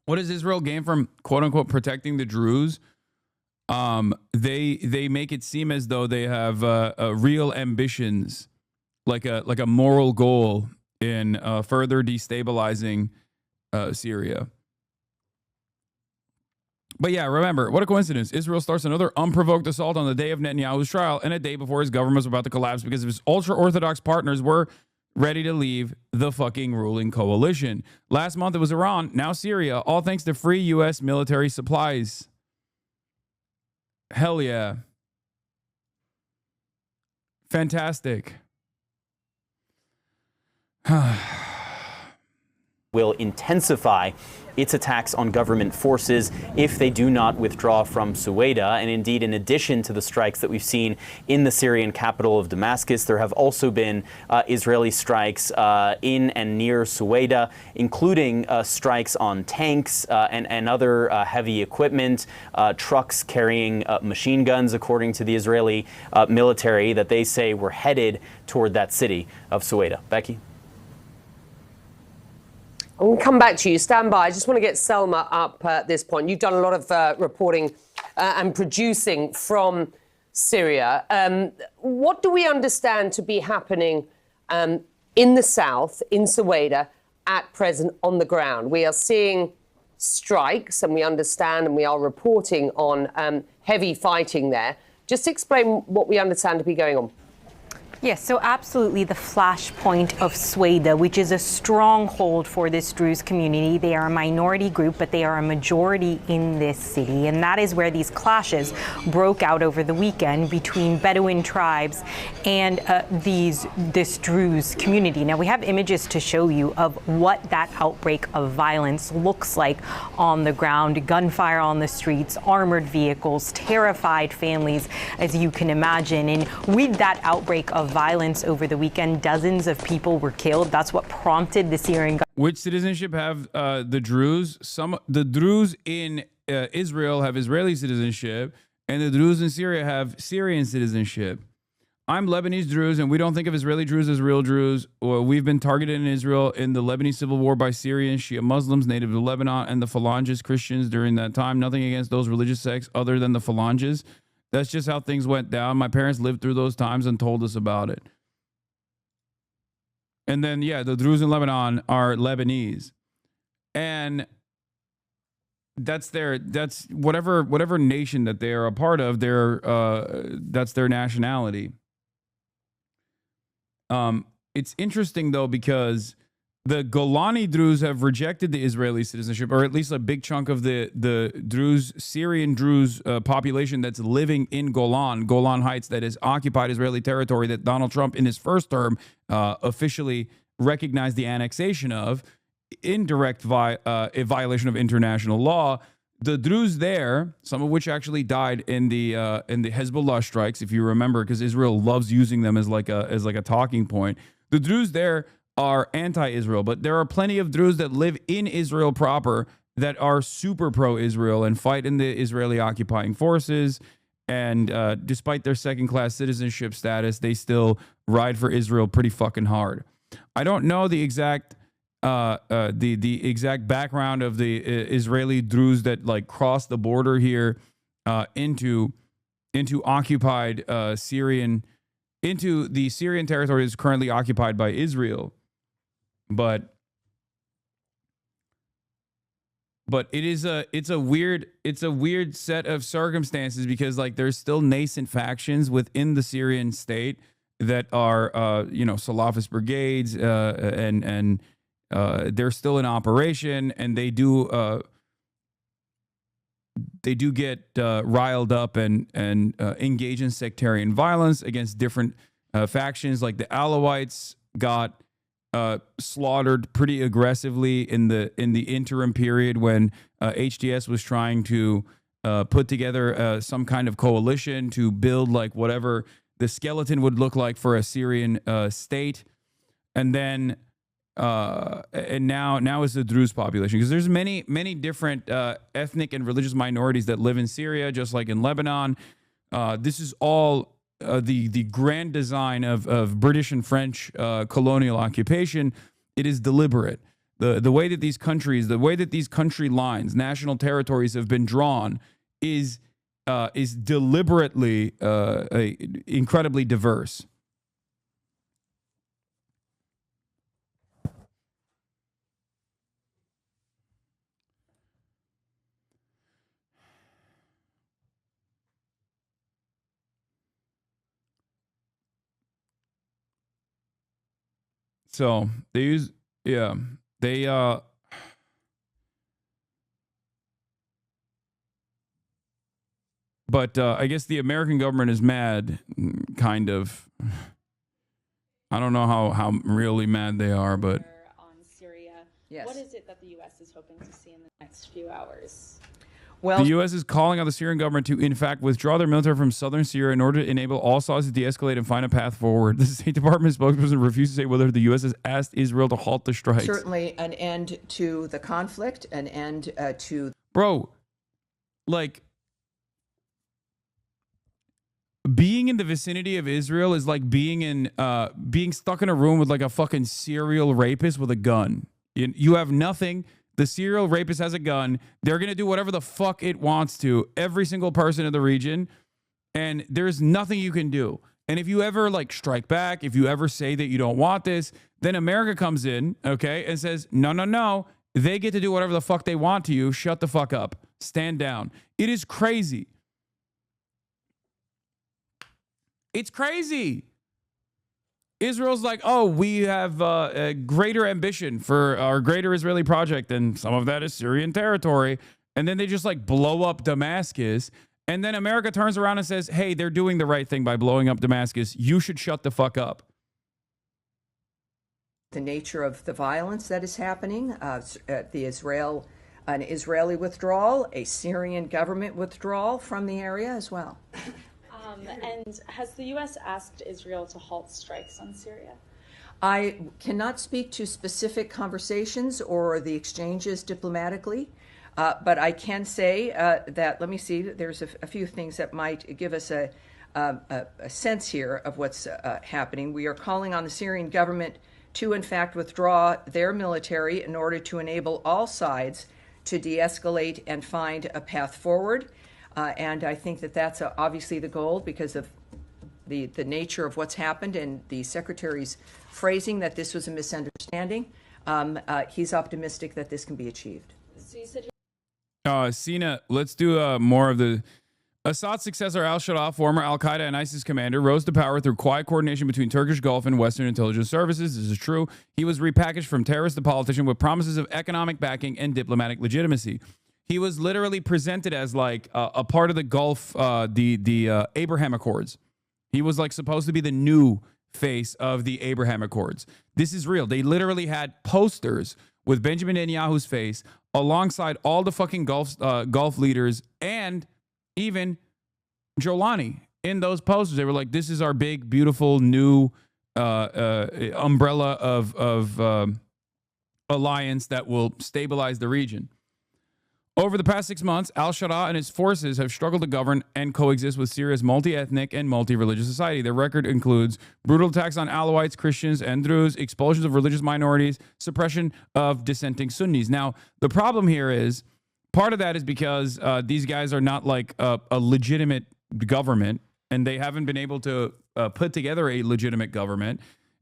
What does Israel gain from quote unquote protecting the Druze? They make it seem as though they have real ambitions, like a moral goal in further destabilizing Syria. But yeah, remember, what a coincidence. Israel starts another unprovoked assault on the day of Netanyahu's trial and a day before his government was about to collapse because his ultra-Orthodox partners were ready to leave the fucking ruling coalition. Last month it was Iran, now Syria, all thanks to free U.S. military supplies. Hell yeah. Fantastic. Will intensify its attacks on government forces if they do not withdraw from Suwaida. And indeed, in addition to the strikes that we've seen in the Syrian capital of Damascus, there have also been Israeli strikes in and near Suwaida, including strikes on tanks and other heavy equipment, trucks carrying machine guns, according to the Israeli military, that they say were headed toward that city of Suwaida. Becky? I'm going to come back to you. Stand by. I just want to get Selma up at this point. You've done a lot of reporting and producing from Syria. What do we understand to be happening in the south, in Suwaida, at present on the ground? We are seeing strikes, and we understand and we are reporting on heavy fighting there. Just explain what we understand to be going on. Yes, so absolutely the flashpoint of Suwaida, which is a stronghold for this Druze community. They are a minority group, but they are a majority in this city. And that is where these clashes broke out over the weekend between Bedouin tribes and this Druze community. Now, we have images to show you of what that outbreak of violence looks like on the ground. Gunfire on the streets, armored vehicles, terrified families, as you can imagine. And with that outbreak of violence over the weekend, dozens of people were killed. That's what prompted the Syrian government. Which citizenship have the Druze? The Druze in Israel have Israeli citizenship, and the Druze in Syria have Syrian citizenship. I'm Lebanese Druze, and we don't think of Israeli Druze as real Druze. We've been targeted in Israel in the Lebanese civil war by Syrian Shia Muslims native to Lebanon and the Phalangist Christians during that time. Nothing against those religious sects other than the Phalanges. That's just how things went down. My parents lived through those times and told us about it. And then, yeah, the Druze in Lebanon are Lebanese. and that's whatever nation that they are a part of, that's their nationality. It's interesting though, because the Golani Druze have rejected the Israeli citizenship, or at least a big chunk of the Druze, Syrian Druze population that's living in Golan Heights, that is occupied Israeli territory that Donald Trump in his first term officially recognized the annexation of, in direct a violation of international law. The Druze there, some of which actually died in the Hezbollah strikes, if you remember, because Israel loves using them as like a talking point. The Druze there are anti-Israel, but there are plenty of Druze that live in Israel proper that are super pro-Israel and fight in the Israeli occupying forces. And despite their second-class citizenship status, they still ride for Israel pretty fucking hard. I don't know the exact the exact background of the Israeli Druze that like crossed the border here into occupied Syrian, into the Syrian territory that's currently occupied by Israel. But it's a weird set of circumstances, because like there's still nascent factions within the Syrian state that are Salafist brigades and they're still in operation, and they do get riled up and engage in sectarian violence against different factions. Like the Alawites got slaughtered pretty aggressively in the interim period when HTS was trying to put together some kind of coalition to build like whatever the skeleton would look like for a Syrian state. And then and now is the Druze population, because there's many different ethnic and religious minorities that live in Syria, just like in Lebanon. This is all the grand design of British and French colonial occupation. It is deliberate. The way that these country lines, national territories have been drawn is deliberately incredibly diverse. So they use, but I guess the American government is mad, kind of. I don't know how really mad they are, but on Syria. Yes. What is it that the U.S. is hoping to see in the next few hours? Well, the U.S. is calling on the Syrian government to, in fact, withdraw their military from southern Syria in order to enable all sides to de-escalate and find a path forward. The State Department spokesperson refused to say whether the U.S. has asked Israel to halt the strikes. certainly an end to the conflict, an end to... Bro, like, being in the vicinity of Israel is like being stuck in a room with like a fucking serial rapist with a gun. You have nothing. The serial rapist has a gun. They're going to do whatever the fuck it wants to, every single person in the region, and there's nothing you can do. And if you ever like strike back, if you ever say that you don't want this, then America comes in, okay, and says, no, they get to do whatever the fuck they want to you. Shut the fuck up. Stand down. It is crazy. It's crazy. Israel's like, oh, we have a greater ambition for our greater Israeli project, and some of that is Syrian territory. And then they just like blow up Damascus. And then America turns around and says, hey, they're doing the right thing by blowing up Damascus. You should shut the fuck up. The nature of the violence that is happening, an Israeli withdrawal, a Syrian government withdrawal from the area as well. And has the U.S. asked Israel to halt strikes on Syria? I cannot speak to specific conversations or the exchanges diplomatically, but I can say that, let me see, there's a few things that might give us a sense here of what's happening. We are calling on the Syrian government to, in fact, withdraw their military in order to enable all sides to de-escalate and find a path forward. And I think that that's obviously the goal, because of the nature of what's happened and the Secretary's phrasing that this was a misunderstanding. he's optimistic that this can be achieved. So you said Sina, let's do more of the. Assad's successor al-Sharaa, former al-Qaeda and ISIS commander, rose to power through quiet coordination between Turkish Gulf and Western intelligence services. This is true. He was repackaged from terrorist to politician with promises of economic backing and diplomatic legitimacy. He was literally presented as like a part of the Gulf, the Abraham Accords. He was like supposed to be the new face of the Abraham Accords. This is real. They literally had posters with Benjamin Netanyahu's face alongside all the fucking Gulf leaders and even Jolani in those posters. They were like, this is our big, beautiful new umbrella of alliance that will stabilize the region. Over the past 6 months, al-Sharaa and his forces have struggled to govern and coexist with Syria's multi-ethnic and multi-religious society. Their record includes brutal attacks on Alawites, Christians, and Druze, expulsions of religious minorities, suppression of dissenting Sunnis. Now, the problem here is, part of that is because these guys are not like a legitimate government, and they haven't been able to put together a legitimate government,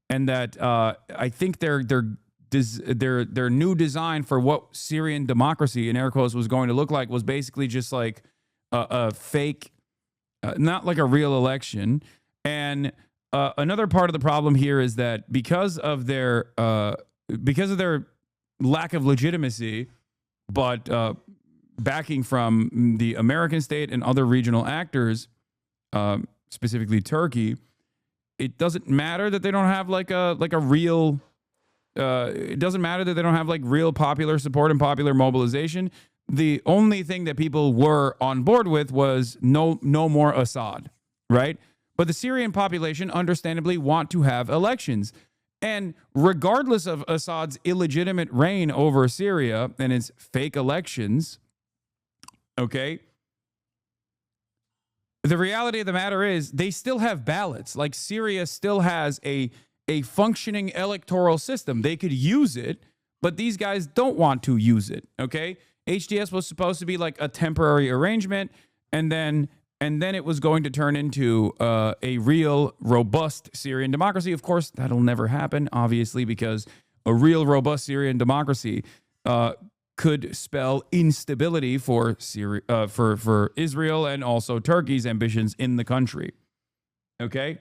and that I think their new design for what Syrian democracy in air quotes was going to look like was basically just like a fake, not like a real election. And another part of the problem here is that because of their lack of legitimacy, but backing from the American state and other regional actors, specifically Turkey, it doesn't matter that they don't have like a real. It doesn't matter that they don't have like real popular support and popular mobilization. The only thing that people were on board with was no more Assad, right? But the Syrian population understandably want to have elections. And regardless of Assad's illegitimate reign over Syria and its fake elections, okay, the reality of the matter is they still have ballots. Like Syria still has a functioning electoral system. They could use it, but these guys don't want to use it, okay? HDS was supposed to be like a temporary arrangement, and then it was going to turn into a real, robust Syrian democracy. Of course, that'll never happen, obviously, because a real, robust Syrian democracy could spell instability for Syria, for Israel and also Turkey's ambitions in the country, okay?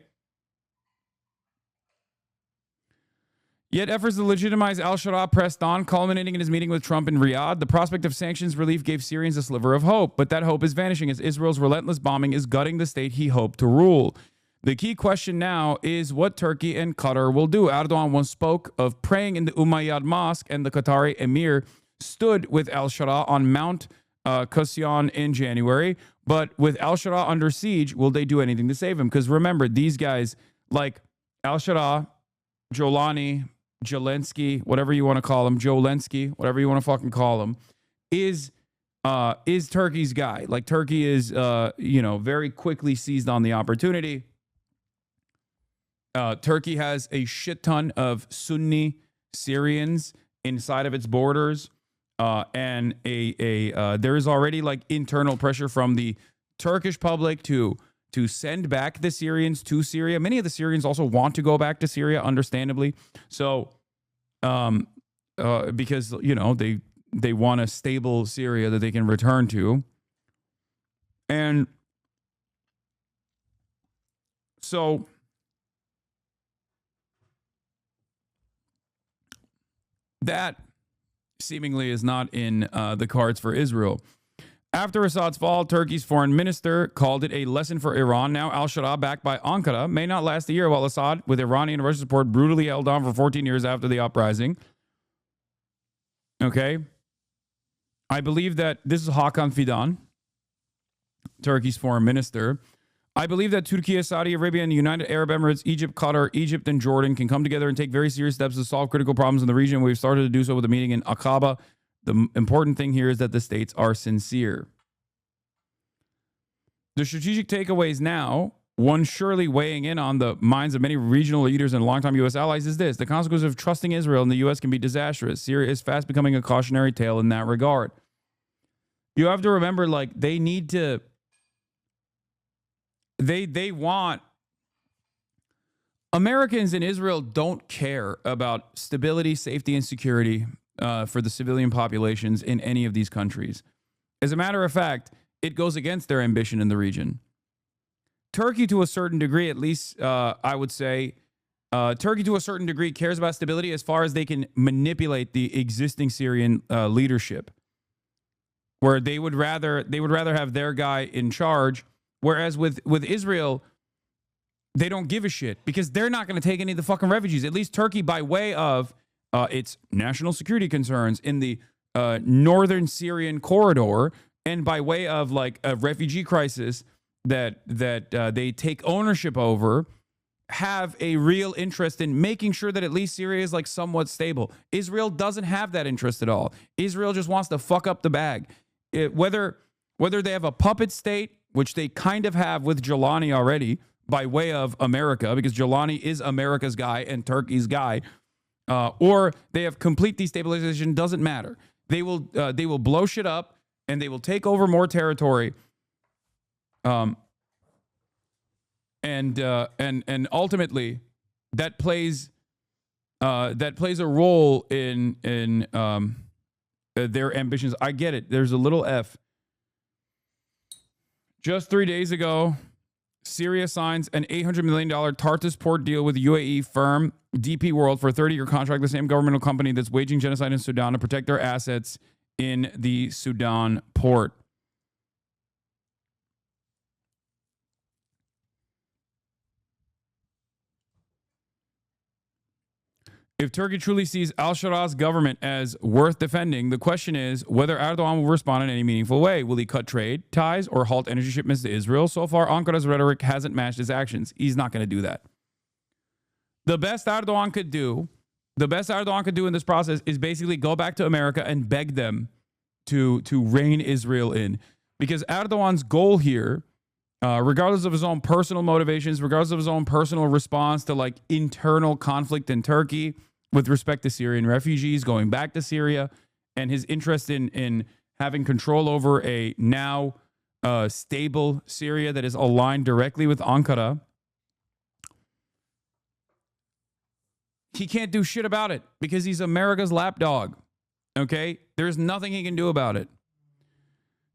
Yet efforts to legitimize al-Sharaa pressed on, culminating in his meeting with Trump in Riyadh. The prospect of sanctions relief gave Syrians a sliver of hope, but that hope is vanishing as Israel's relentless bombing is gutting the state he hoped to rule. The key question now is what Turkey and Qatar will do. Erdogan once spoke of praying in the Umayyad Mosque, and the Qatari emir stood with al-Sharaa on Mount Qasyan in January. But with al-Sharaa under siege, will they do anything to save him? Because remember, these guys like al-Sharaa, Jolani, Zelensky, whatever you want to call him, Jolensky, whatever you want to fucking call him, is Turkey's guy. Like Turkey is, very quickly seized on the opportunity. Turkey has a shit ton of Sunni Syrians inside of its borders, and there is already like internal pressure from the Turkish public to send back the Syrians to Syria. Many of the Syrians also want to go back to Syria, understandably. So, because, they want a stable Syria that they can return to. And so that seemingly is not in the cards for Israel. After Assad's fall, Turkey's foreign minister called it a lesson for Iran. Now al-Sharaa, backed by Ankara, may not last a year, while Assad, with Iranian and Russian support, brutally held on for 14 years after the uprising. Okay. I believe that this is Hakan Fidan, Turkey's foreign minister. I believe that Turkey, Saudi Arabia, and the United Arab Emirates, Egypt, Qatar, Egypt, and Jordan can come together and take very serious steps to solve critical problems in the region. We've started to do so with a meeting in Aqaba. The important thing here is that the states are sincere. The strategic takeaways now, one surely weighing in on the minds of many regional leaders and longtime U.S. allies, is this: the consequences of trusting Israel in the U.S. can be disastrous. Syria is fast becoming a cautionary tale in that regard. You have to remember, like, they need to... They want Americans in Israel don't care about stability, safety, and security for the civilian populations in any of these countries. As a matter of fact, it goes against their ambition in the region. Turkey, to a certain degree, at least I would say, Turkey, to a certain degree, cares about stability as far as they can manipulate the existing Syrian leadership, where they would rather have their guy in charge. Whereas with Israel, they don't give a shit because they're not going to take any of the fucking refugees. At least Turkey, by way of its national security concerns in the northern Syrian corridor, and by way of like a refugee crisis that they take ownership over, have a real interest in making sure that at least Syria is like somewhat stable. Israel doesn't have that interest at all. Israel just wants to fuck up the bag. Whether they have a puppet state, which they kind of have with Jelani already by way of America, because Jelani is America's guy and Turkey's guy, or they have complete destabilization, doesn't matter. They will blow shit up and they will take over more territory. And ultimately, that plays a role in their ambitions. I get it. There's a little F. Just 3 days ago, Syria signs an $800 million Tartus port deal with UAE firm DP World for a 30-year contract, the same governmental company that's waging genocide in Sudan, to protect their assets in the Sudan port. If Turkey truly sees al-Shara's government as worth defending, the question is whether Erdogan will respond in any meaningful way. Will he cut trade ties or halt energy shipments to Israel? So far, Ankara's rhetoric hasn't matched his actions. He's not going to do that. The best Erdogan could do in this process is basically go back to America and beg them to rein Israel in. Because Erdogan's goal here, regardless of his own personal motivations, regardless of his own personal response to like internal conflict in Turkey with respect to Syrian refugees going back to Syria, and his interest in having control over a now stable Syria that is aligned directly with Ankara, he can't do shit about it because he's America's lapdog. Okay? There's nothing he can do about it.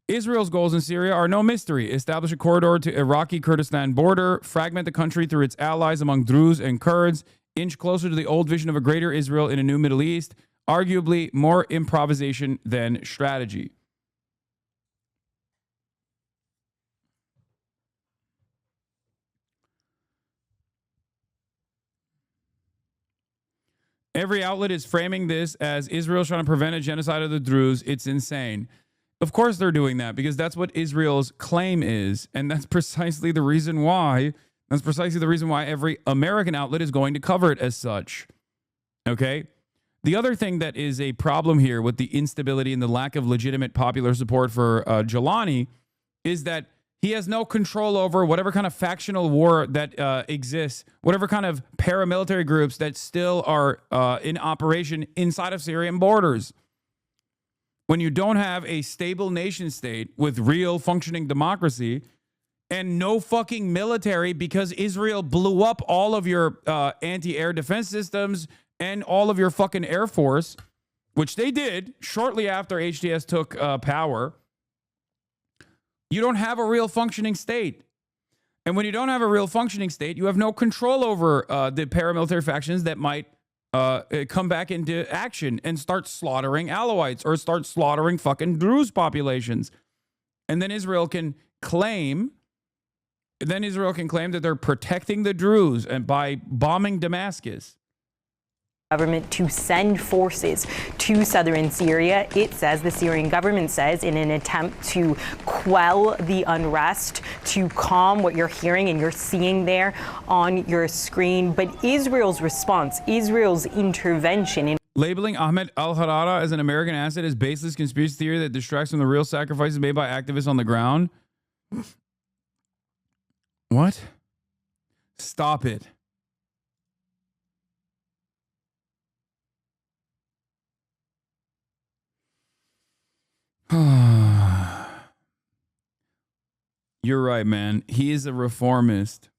Israel's goals in Syria are no mystery. Establish a corridor to Iraqi Kurdistan border, fragment the country through its allies among Druze and Kurds, inch closer to the old vision of a greater Israel in a new Middle East, arguably more improvisation than strategy. Every outlet is framing this as Israel trying to prevent a genocide of the Druze. It's insane. Of course they're doing that because that's what Israel's claim is. And that's precisely the reason why every American outlet is going to cover it as such. Okay? The other thing that is a problem here with the instability and the lack of legitimate popular support for Jelani is that he has no control over whatever kind of factional war that exists, whatever kind of paramilitary groups that still are in operation inside of Syrian borders. When you don't have a stable nation state with real functioning democracy and no fucking military because Israel blew up all of your anti-air defense systems and all of your fucking air force, which they did shortly after HTS took power, you don't have a real functioning state. And when you don't have a real functioning state, you have no control over the paramilitary factions that might come back into action and start slaughtering Alawites or start slaughtering fucking Druze populations. And then Israel can claim that they're protecting the Druze and by bombing Damascus. Government to send forces to southern Syria. It says, the Syrian government says, in an attempt to quell the unrest, to calm what you're hearing and you're seeing there on your screen. But Israel's response, Israel's intervention in labeling Ahmed al-Harara as an American asset is baseless conspiracy theory that distracts from the real sacrifices made by activists on the ground. What? Stop it. You're right, man. He is a reformist.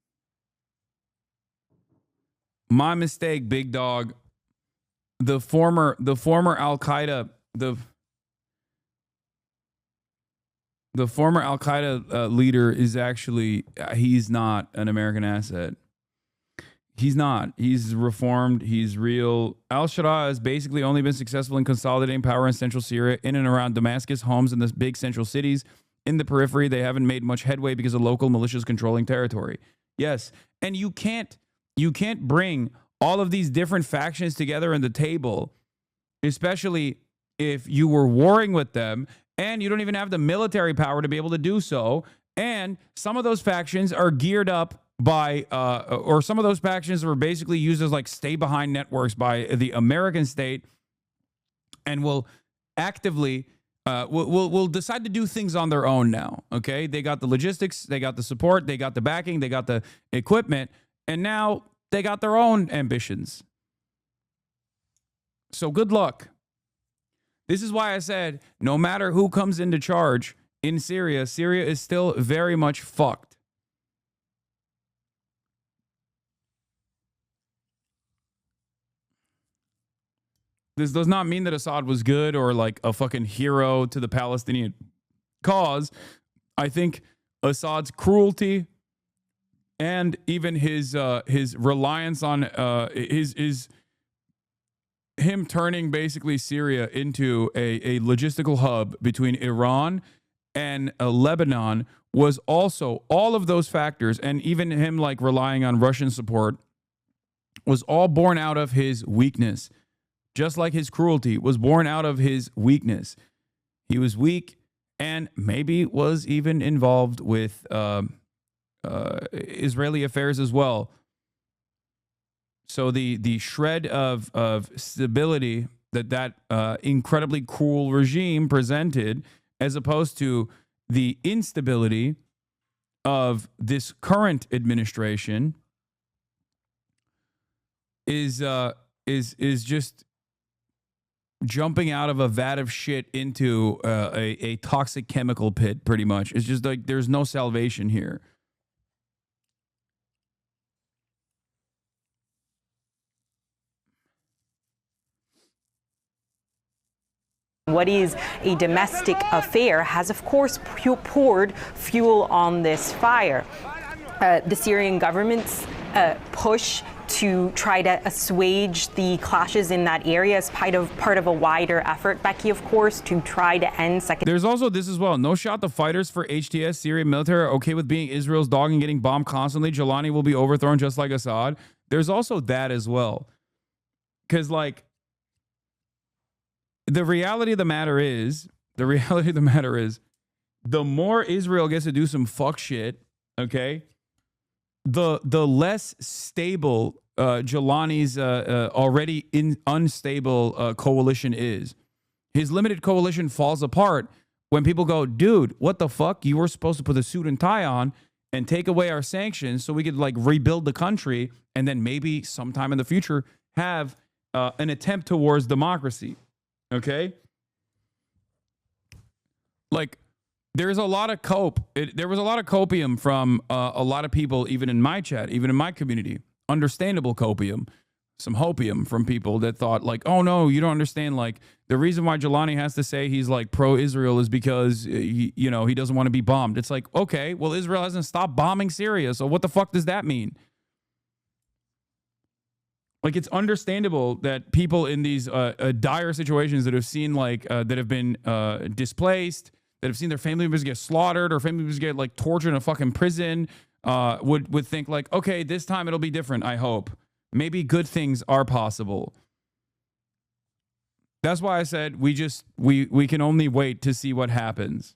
My mistake, big dog. The former Al-Qaeda, the former Al-Qaeda leader is actually, he's not an American asset. He's not. He's reformed. He's real. Al-Sharaa has basically only been successful in consolidating power in central Syria, in and around Damascus, homes in the big central cities. In the periphery, they haven't made much headway because of local militias controlling territory. Yes, and you can't bring all of these different factions together on the table, especially if you were warring with them and you don't even have the military power to be able to do so. And some of those factions are geared up by, or some of those factions were basically used as like stay behind networks by the American state, and will actively, will decide to do things on their own now. Okay, they got the logistics, they got the support, they got the backing, they got the equipment, and now they got their own ambitions. So good luck. This is why I said no matter who comes into charge in Syria, Syria is still very much fucked. This does not mean that Assad was good or like a fucking hero to the Palestinian cause. I think Assad's cruelty and even his reliance on him turning basically Syria into a logistical hub between Iran and Lebanon was also, all of those factors, and even him like relying on Russian support, was all born out of his weakness. Just like his cruelty was born out of his weakness. He was weak and maybe was even involved with Israeli affairs as well. So the shred of stability that incredibly cruel regime presented, as opposed to the instability of this current administration, is just jumping out of a vat of shit into a toxic chemical pit, pretty much. It's just like there's no salvation here. What is a domestic affair has, of course, poured fuel on this fire. The Syrian government's push to try to assuage the clashes in that area as part of a wider effort, Becky, of course, to try to end second. There's also this as well. No shot the fighters for HTS Syrian military are okay with being Israel's dog and getting bombed constantly. Jelani will be overthrown just like Assad. There's also that as well. Because, like, the reality of the matter is, the more Israel gets to do some fuck shit, okay, the less stable Jelani's already unstable coalition is. His limited coalition falls apart when people go, dude, what the fuck? You were supposed to put a suit and tie on and take away our sanctions so we could like rebuild the country and then maybe sometime in the future have an attempt towards democracy. Okay? Like, there's a lot of there was a lot of copium from a lot of people, even in my chat, even in my community. Understandable copium. Some hopium from people that thought like, oh no, you don't understand. Like, the reason why Jelani has to say he's like pro-Israel is because, he doesn't want to be bombed. It's like, okay, well, Israel hasn't stopped bombing Syria. So what the fuck does that mean? Like, it's understandable that people in these dire situations that have seen like, that have been displaced, that have seen their family members get slaughtered or family members get like tortured in a fucking prison, would think like, okay, this time it'll be different, I hope. Maybe good things are possible. That's why I said we can only wait to see what happens.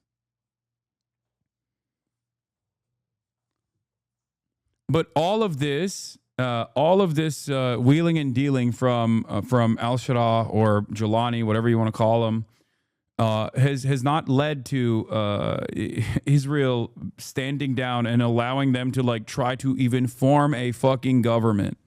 But all of this wheeling and dealing from Al-Sharaa or Jelani, whatever you want to call him, has not led to Israel standing down and allowing them to like try to even form a fucking government.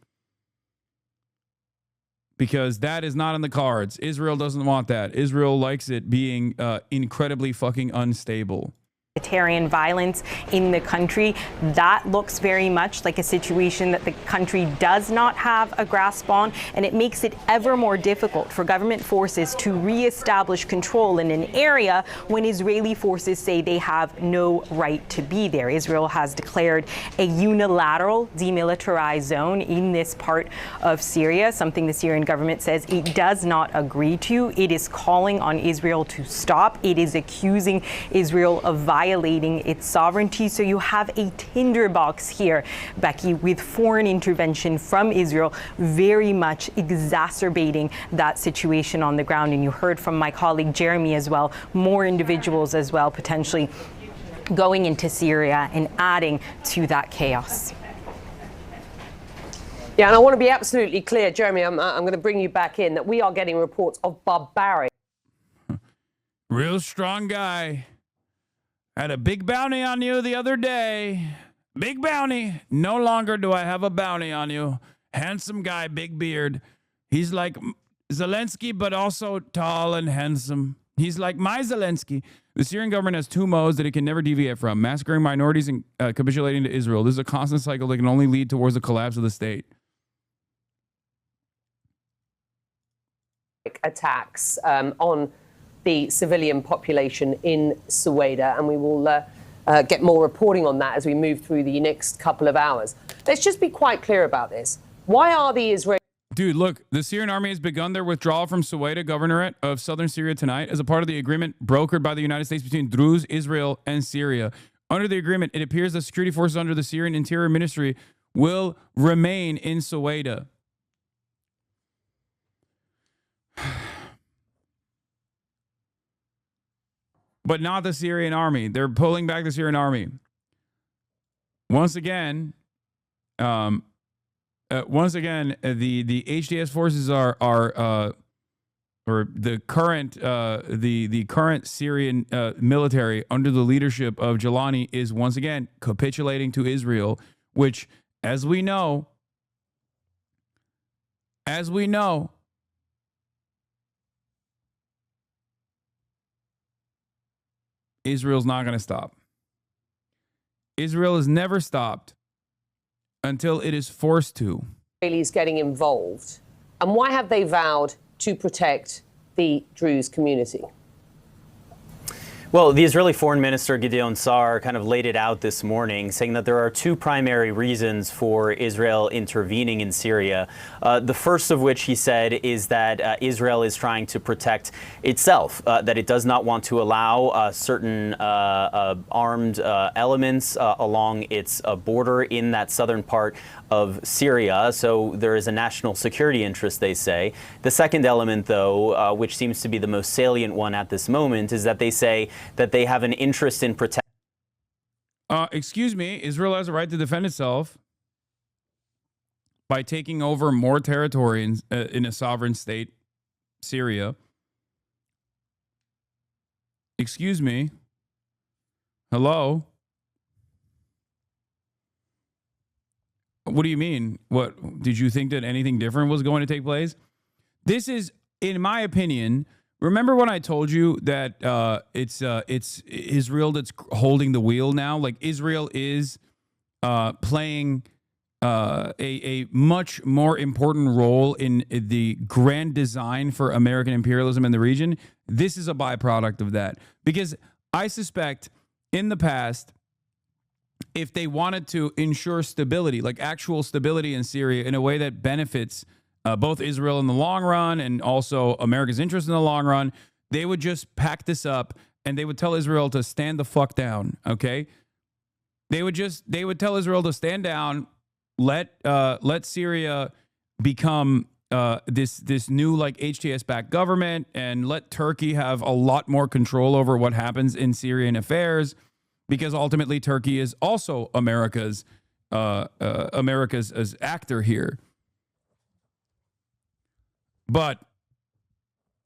Because that is not in the cards. Israel doesn't want that. Israel likes it being incredibly fucking unstable. Sectarian violence in the country. That looks very much like a situation that the country does not have a grasp on, and it makes it ever more difficult for government forces to reestablish control in an area when Israeli forces say they have no right to be there. Israel has declared a unilateral demilitarized zone in this part of Syria, something the Syrian government says it does not agree to. It is calling on Israel to stop. It is accusing Israel of violating its sovereignty. So you have a tinderbox here, Becky, with foreign intervention from Israel very much exacerbating that situation on the ground. And you heard from my colleague Jeremy as well, more individuals as well potentially going into Syria and adding to that chaos. Yeah, and I want to be absolutely clear, Jeremy, I'm going to bring you back in, that we are getting reports of barbaric. Real strong guy. Had a big bounty on you the other day. Big bounty. No longer do I have a bounty on you. Handsome guy, big beard. He's like Zelensky, but also tall and handsome. He's like my Zelensky. The Syrian government has two modes that it can never deviate from: massacring minorities and capitulating to Israel. This is a constant cycle that can only lead towards the collapse of the state. Attacks on the civilian population in Sueda, and we will get more reporting on that as we move through the next couple of hours. Let's just be quite clear about this. Why are the Israelis... Dude, look, the Syrian army has begun their withdrawal from Sueda governorate of southern Syria tonight as a part of the agreement brokered by the United States between Druze, Israel, and Syria. Under the agreement, it appears that security forces under the Syrian Interior Ministry will remain in Sueda. But not the Syrian army. They're pulling back the Syrian army. Once again, the HTS forces are or the current Syrian military under the leadership of Jalani is once again capitulating to Israel, which, as we know, Israel's not going to stop. Israel has never stopped until it is forced to. Israelis getting involved, and why have they vowed to protect the Druze community? Well, the Israeli Foreign Minister Gideon Sa'ar kind of laid it out this morning, saying that there are two primary reasons for Israel intervening in Syria. The first of which, he said, is that Israel is trying to protect itself, that it does not want to allow certain armed elements along its border in that southern part of Syria. So there is a national security interest, they say. The second element, though, which seems to be the most salient one at this moment, is that they say that they have an interest in protecting. Excuse me, Israel has a right to defend itself by taking over more territory in a sovereign state, Syria. Excuse me. Hello? What do you mean? What, did you think that anything different was going to take place? This is, in my opinion, remember when I told you that it's Israel that's holding the wheel now? Like, Israel is playing a much more important role in the grand design for American imperialism in the region. This is a byproduct of that. Because I suspect in the past, if they wanted to ensure stability, like actual stability in Syria in a way that benefits both Israel in the long run and also America's interest in the long run, they would just pack this up and they would tell Israel to stand the fuck down, okay? They would tell Israel to stand down, let Syria become this new like HTS-backed government, and let Turkey have a lot more control over what happens in Syrian affairs, because ultimately Turkey is also America's actor here. But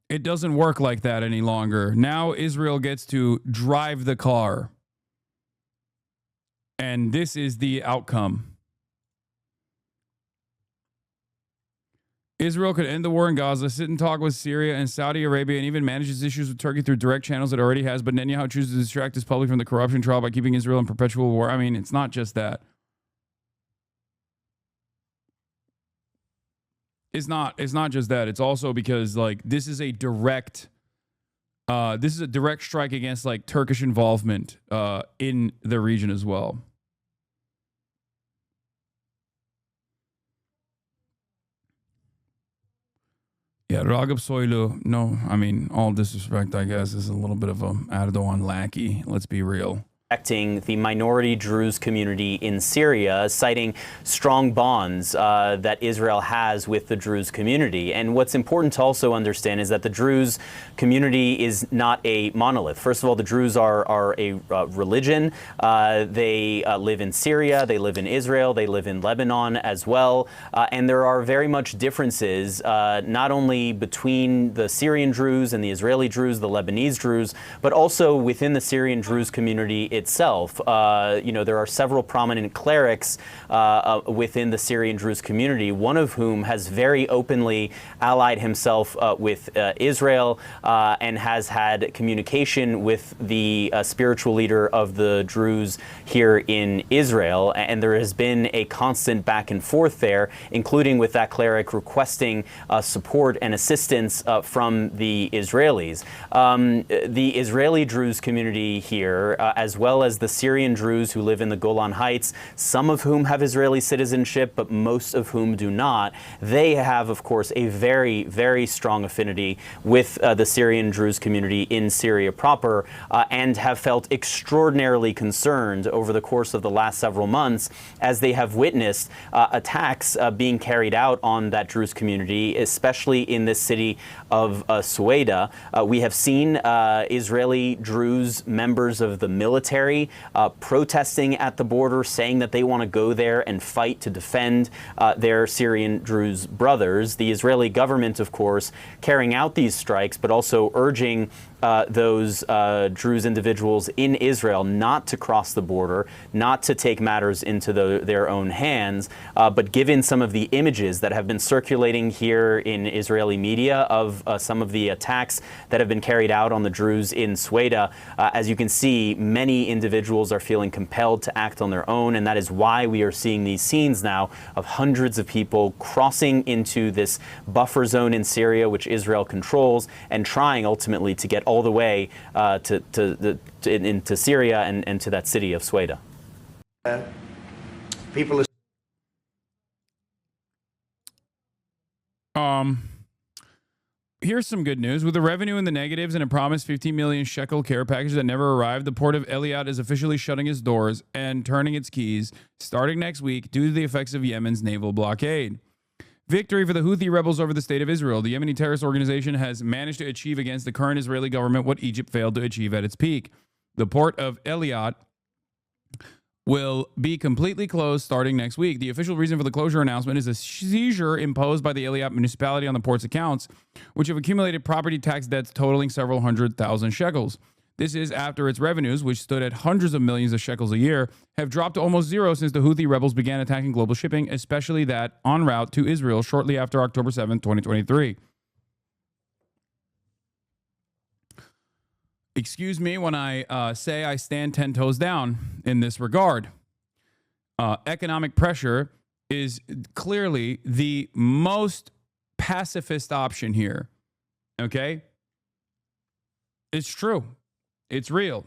it doesn't work like that any longer. Now Israel gets to drive the car. And this is the outcome. Israel could end the war in Gaza, sit and talk with Syria and Saudi Arabia, and even manage its issues with Turkey through direct channels it already has. But Netanyahu chooses to distract his public from the corruption trial by keeping Israel in perpetual war. I mean, it's not just that. It's not just that. It's also because like this is a direct strike against like Turkish involvement in the region as well. Yeah, Ragıp Soylu, no, I mean, all disrespect, I guess, is a little bit of a Erdogan lackey. Let's be real. The minority Druze community in Syria, citing strong bonds that Israel has with the Druze community. And what's important to also understand is that the Druze community is not a monolith. First of all, the Druze are a religion. They live in Syria, they live in Israel, they live in Lebanon as well. And there are very much differences, not only between the Syrian Druze and the Israeli Druze, the Lebanese Druze, but also within the Syrian Druze community itself. There are several prominent clerics within the Syrian Druze community, one of whom has very openly allied himself with Israel and has had communication with the spiritual leader of the Druze here in Israel. And there has been a constant back and forth there, including with that cleric requesting support and assistance from the Israelis. The Israeli Druze community here, as well as the Syrian Druze who live in the Golan Heights, some of whom have Israeli citizenship, but most of whom do not. They have, of course, a very, very strong affinity with the Syrian Druze community in Syria proper, and have felt extraordinarily concerned over the course of the last several months as they have witnessed attacks being carried out on that Druze community, especially in this city of Sueda. We have seen Israeli Druze members of the military protesting at the border, saying that they want to go there and fight to defend their Syrian Druze brothers. The Israeli government, of course, carrying out these strikes, but also urging those Druze individuals in Israel not to cross the border, not to take matters into their own hands. But given some of the images that have been circulating here in Israeli media of some of the attacks that have been carried out on the Druze in Sueda, as you can see, many individuals are feeling compelled to act on their own. And that is why we are seeing these scenes now of hundreds of people crossing into this buffer zone in Syria, which Israel controls, and trying ultimately to get all the way into Syria and to that city of Sueda. People Here's some good news. With the revenue in the negatives and a promised 15 million shekel care package that never arrived, the port of Eilat is officially shutting its doors and turning its keys starting next week due to the effects of Yemen's naval blockade. Victory for the Houthi rebels over the state of Israel. The Yemeni terrorist organization has managed to achieve against the current Israeli government what Egypt failed to achieve at its peak. The port of Eilat will be completely closed starting next week. The official reason for the closure announcement is a seizure imposed by the Eilat municipality on the port's accounts, which have accumulated property tax debts totaling several 100,000 shekels. This is after its revenues, which stood at hundreds of millions of shekels a year, have dropped to almost zero since the Houthi rebels began attacking global shipping, especially that en route to Israel shortly after October 7, 2023. Excuse me when I say I stand 10 toes down in this regard. Economic pressure is clearly the most pacifist option here. Okay? It's true. It's real.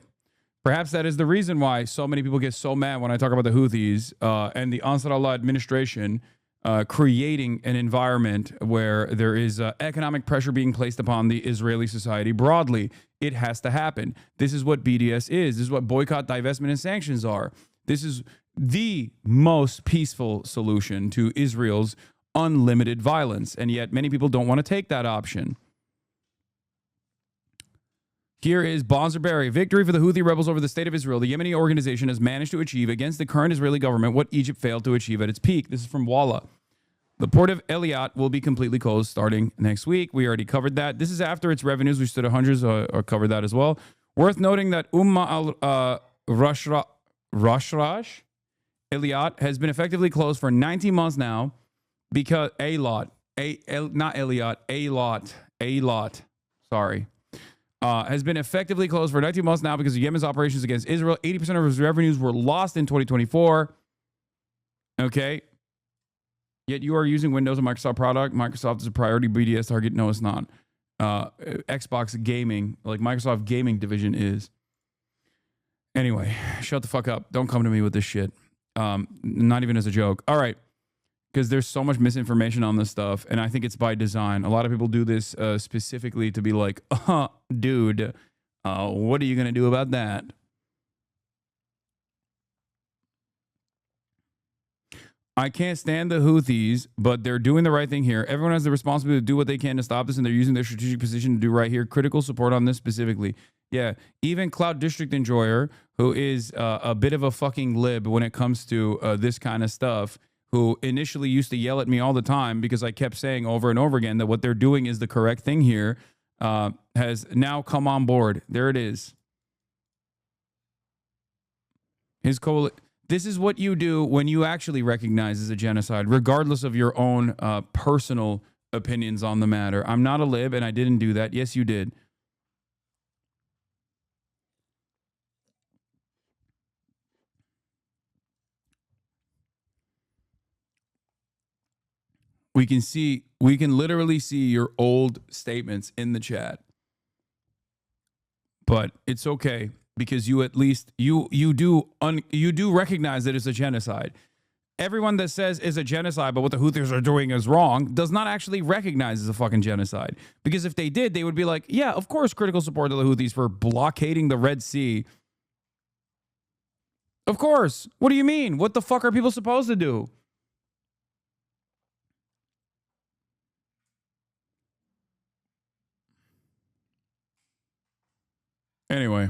Perhaps that is the reason why so many people get so mad when I talk about the Houthis and the Ansar Allah administration creating an environment where there is economic pressure being placed upon the Israeli society broadly. It has to happen. This is what BDS is. This is what boycott, divestment, and sanctions are. This is the most peaceful solution to Israel's unlimited violence. And yet many people don't want to take that option. Here is Bonzer Berry. Victory for the Houthi rebels over the state of Israel. The Yemeni organization has managed to achieve against the current Israeli government what Egypt failed to achieve at its peak. This is from Walla. The port of Eilat will be completely closed starting next week. We already covered that. This is after its revenues, which stood at hundreds, covered that as well. Worth noting that Rashrash Eilat has been effectively closed for 19 months now because Eilat Eilat, sorry, has been effectively closed for 19 months now because of Yemen's operations against Israel. 80% of his revenues were lost in 2024. Okay. Yet you are using Windows and Microsoft product. Microsoft is a priority BDS target. No, it's not. Xbox gaming, like Microsoft gaming division is. Anyway, shut the fuck up. Don't come to me with this shit. Not even as a joke. All right. Because there's so much misinformation on this stuff, and I think it's by design. A lot of people do this specifically to be like, dude, what are you going to do about that? I can't stand the Houthis, but they're doing the right thing here. Everyone has the responsibility to do what they can to stop this, and they're using their strategic position to do right here. Critical support on this specifically. Yeah, even Cloud District Enjoyer, who is a bit of a fucking lib when it comes to this kind of stuff, who initially used to yell at me all the time because I kept saying over and over again that what they're doing is the correct thing here, has now come on board. There it is. This is what you do when you actually recognize as a genocide, regardless of your own personal opinions on the matter. I'm not a lib, and I didn't do that. Yes, you did. We can literally see your old statements in the chat. But it's okay because you at least you do recognize that it's a genocide. Everyone that says it's a genocide, but what the Houthis are doing is wrong, does not actually recognize it's a fucking genocide. Because if they did, they would be like, yeah, of course, critical support to the Houthis for blockading the Red Sea. Of course. What do you mean? What the fuck are people supposed to do? Anyway,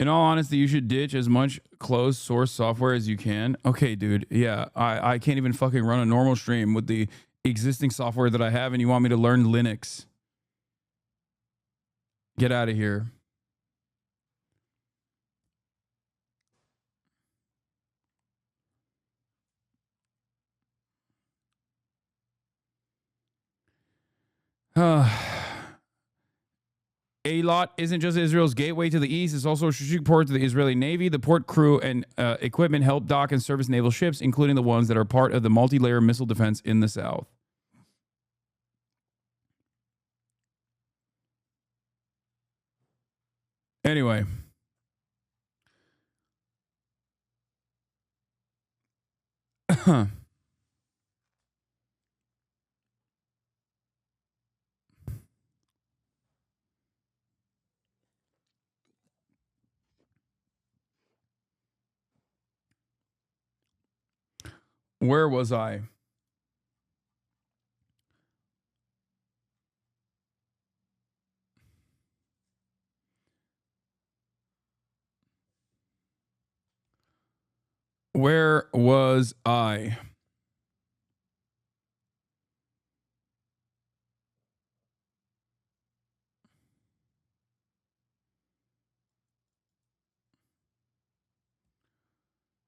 in all honesty, you should ditch as much closed source software as you can. Okay, dude. Yeah, I can't even fucking run a normal stream with the existing software that I have, and you want me to learn Linux. Get out of here. Eilat isn't just Israel's gateway to the east. It's also a strategic port to the Israeli Navy. The port crew and equipment help dock and service naval ships, including the ones that are part of the multi-layer missile defense in the south. Anyway. Where was I? Where was I?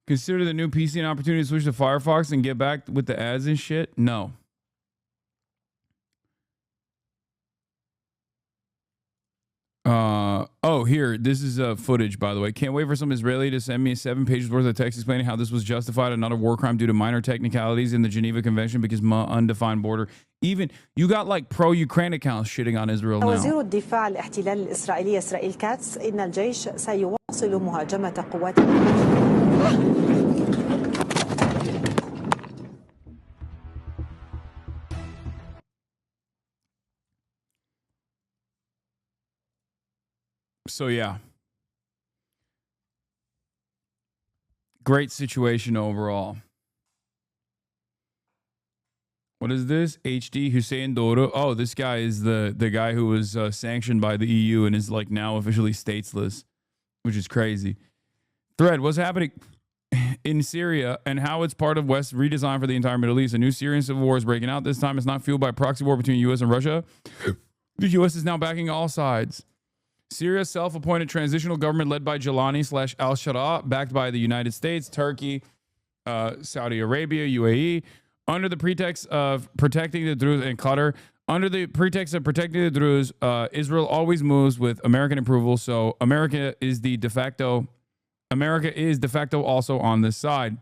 Consider the new PC an opportunity to switch to Firefox and get back with the ads and shit? No. Oh, here. This is footage, by the way. Can't wait for some Israeli to send me 7 pages worth of text explaining how this was justified and not a war crime due to minor technicalities in the Geneva Convention because undefined border. Even you got like pro-Ukraine accounts shitting on Israel now. وزير الدفاع الاحتلال الإسرائيلي إسرائيل كاتس إن الجيش سيواصل مهاجمة قوات. So yeah, great situation overall. What is this? HD Hussein Doro. Oh, this guy is the guy who was sanctioned by the EU and is like now officially stateless, which is crazy. Thread, what's happening in Syria and how it's part of West's redesign for the entire Middle East? A new Syrian civil war is breaking out. This time it's not fueled by a proxy war between U.S. and Russia. The U.S. is now backing all sides. Syria's self-appointed transitional government led by Jalani/al-Shara, backed by the United States, Turkey, Saudi Arabia, UAE, Under the pretext of protecting the Druze and Qatar, under the pretext of protecting the Druze, Israel always moves with American approval. So America is de facto also on this side.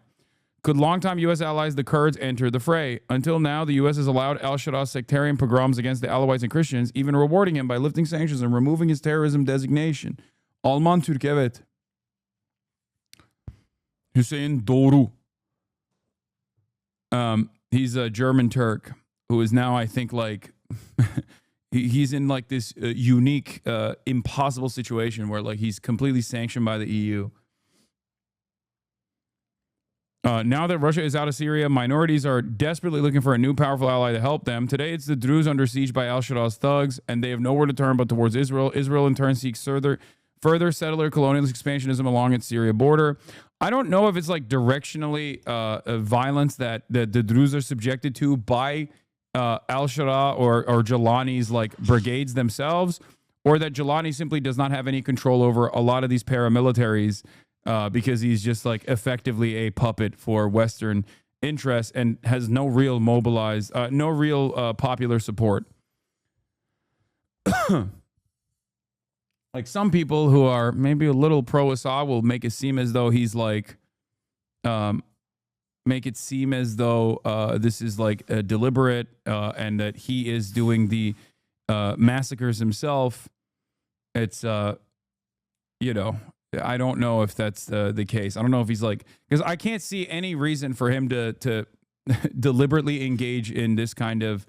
Could longtime U.S. allies, the Kurds, enter the fray? Until now, the U.S. has allowed al-Shaddad's sectarian pogroms against the Alawites and Christians, even rewarding him by lifting sanctions and removing his terrorism designation. Alman Türk, evet. Hüseyin Doğru. He's a German Turk who is now, I think, like, he's in like this unique, impossible situation where like he's completely sanctioned by the EU. Now that Russia is out of Syria, minorities are desperately looking for a new powerful ally to help them. Today, it's the Druze under siege by al-Shaddad's thugs, and they have nowhere to turn but towards Israel. Israel, in turn, seeks further settler colonialist expansionism along its Syria border. I don't know if it's like directionally violence that the Druze are subjected to by al-Shaddad or Jalani's like brigades themselves, or that Jalani simply does not have any control over a lot of these paramilitaries because he's just like effectively a puppet for Western interests and has no real popular support. Like some people who are maybe a little pro-Assad will make it seem as though he's like, make it seem as though this is like deliberate and that he is doing the massacres himself. It's, you know, I don't know if that's the case. I don't know if he's like, because I can't see any reason for him to deliberately engage in this kind of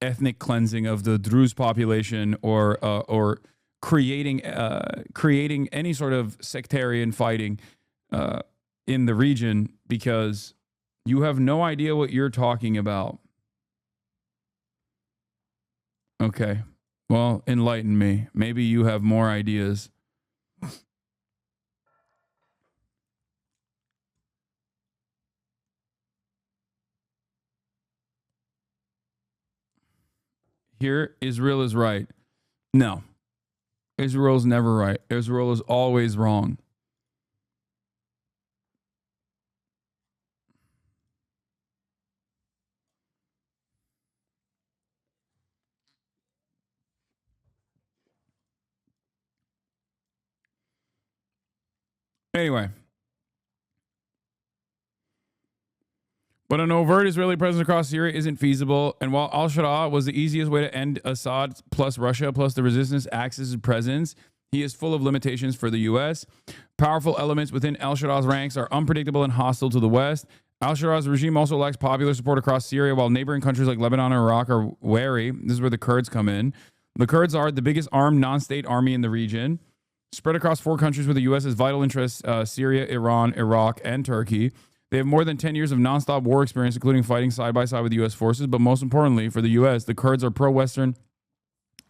ethnic cleansing of the Druze population or creating any sort of sectarian fighting in the region, because you have no idea what you're talking about. Okay. Well, enlighten me. Maybe you have more ideas. Here, Israel is right. No. Israel's never right. Israel is always wrong. Anyway. But an overt Israeli presence across Syria isn't feasible. And while al-Shaddad was the easiest way to end Assad plus Russia plus the resistance axis presence, he is full of limitations for the U.S. Powerful elements within al-Shaddad's ranks are unpredictable and hostile to the West. Al-Shaddad's regime also lacks popular support across Syria, while neighboring countries like Lebanon and Iraq are wary. This is where the Kurds come in. The Kurds are the biggest armed non-state army in the region, spread across 4 countries where the U.S. has vital interests, Syria, Iran, Iraq, and Turkey. They have more than 10 years of nonstop war experience, including fighting side by side with U.S. forces. But most importantly, for the U.S., the Kurds are pro-Western,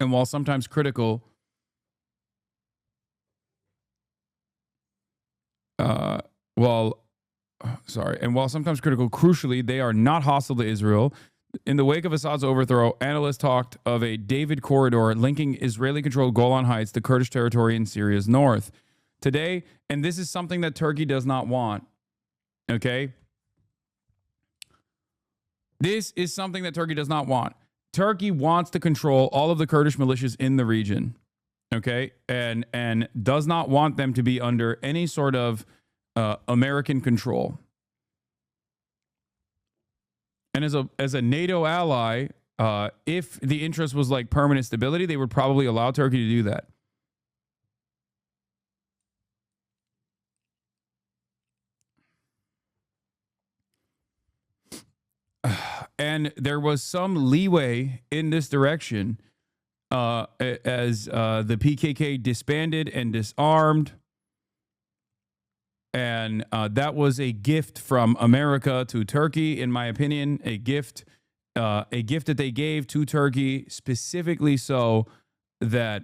and while sometimes critical, crucially, they are not hostile to Israel. In the wake of Assad's overthrow, analysts talked of a David corridor linking Israeli-controlled Golan Heights to Kurdish territory in Syria's north. Today, and this is something that Turkey does not want, okay? This is something that Turkey does not want. Turkey wants to control all of the Kurdish militias in the region, okay? And does not want them to be under any sort of American control. And as a NATO ally, if the interest was like permanent stability, they would probably allow Turkey to do that. And there was some leeway in this direction as the PKK disbanded and disarmed. And that was a gift from America to Turkey, in my opinion, a gift that they gave to Turkey specifically so that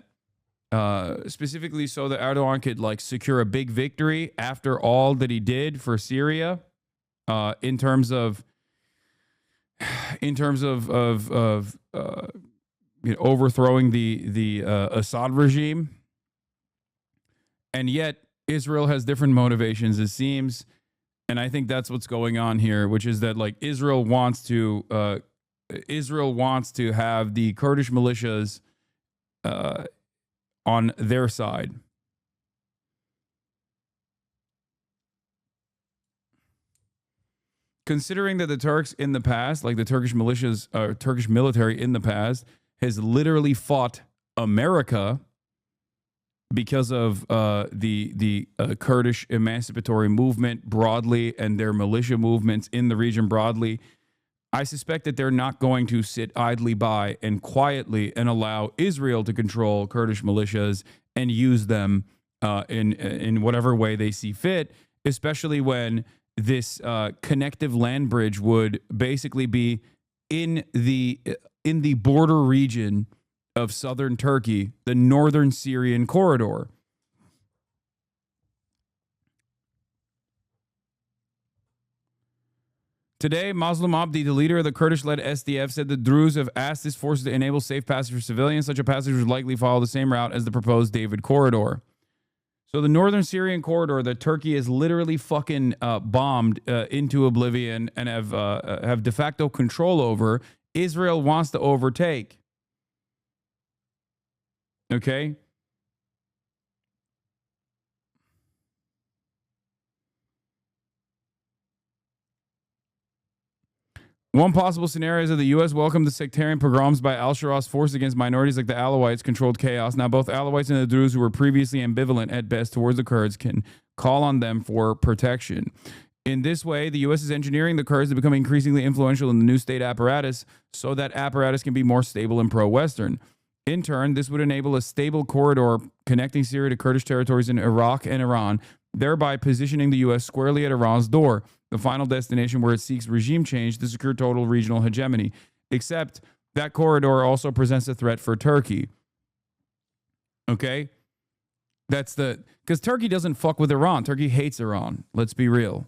Erdogan could like secure a big victory after all that he did for Syria, in terms of overthrowing the Assad regime. And yet Israel has different motivations, it seems. And I think that's what's going on here, which is that like Israel wants to have the Kurdish militias on their side. Considering that the Turks in the past, like the Turkish militias, Turkish military in the past, has literally fought America because of the Kurdish emancipatory movement broadly and their militia movements in the region broadly, I suspect that they're not going to sit idly by and quietly and allow Israel to control Kurdish militias and use them in whatever way they see fit, especially when this connective land bridge would basically be in the border region of southern Turkey, the northern Syrian corridor. Today, Muslim Abdi, the leader of the Kurdish-led SDF, said the Druze have asked his forces to enable safe passage for civilians. Such a passage would likely follow the same route as the proposed David corridor. So the northern Syrian corridor that Turkey has literally fucking bombed into oblivion and have de facto control over, Israel wants to overtake. Okay? One possible scenario is that the U.S. welcomed the sectarian pogroms by al-Shara's force against minorities like the Alawites controlled chaos. Now both Alawites and the Druze, who were previously ambivalent at best towards the Kurds, can call on them for protection. In this way, the U.S. is engineering the Kurds to become increasingly influential in the new state apparatus so that apparatus can be more stable and pro-Western. In turn, this would enable a stable corridor connecting Syria to Kurdish territories in Iraq and Iran, thereby positioning the U.S. squarely at Iran's door, the final destination where it seeks regime change to secure total regional hegemony. Except that corridor also presents a threat for Turkey. Okay? Because Turkey doesn't fuck with Iran. Turkey hates Iran. Let's be real.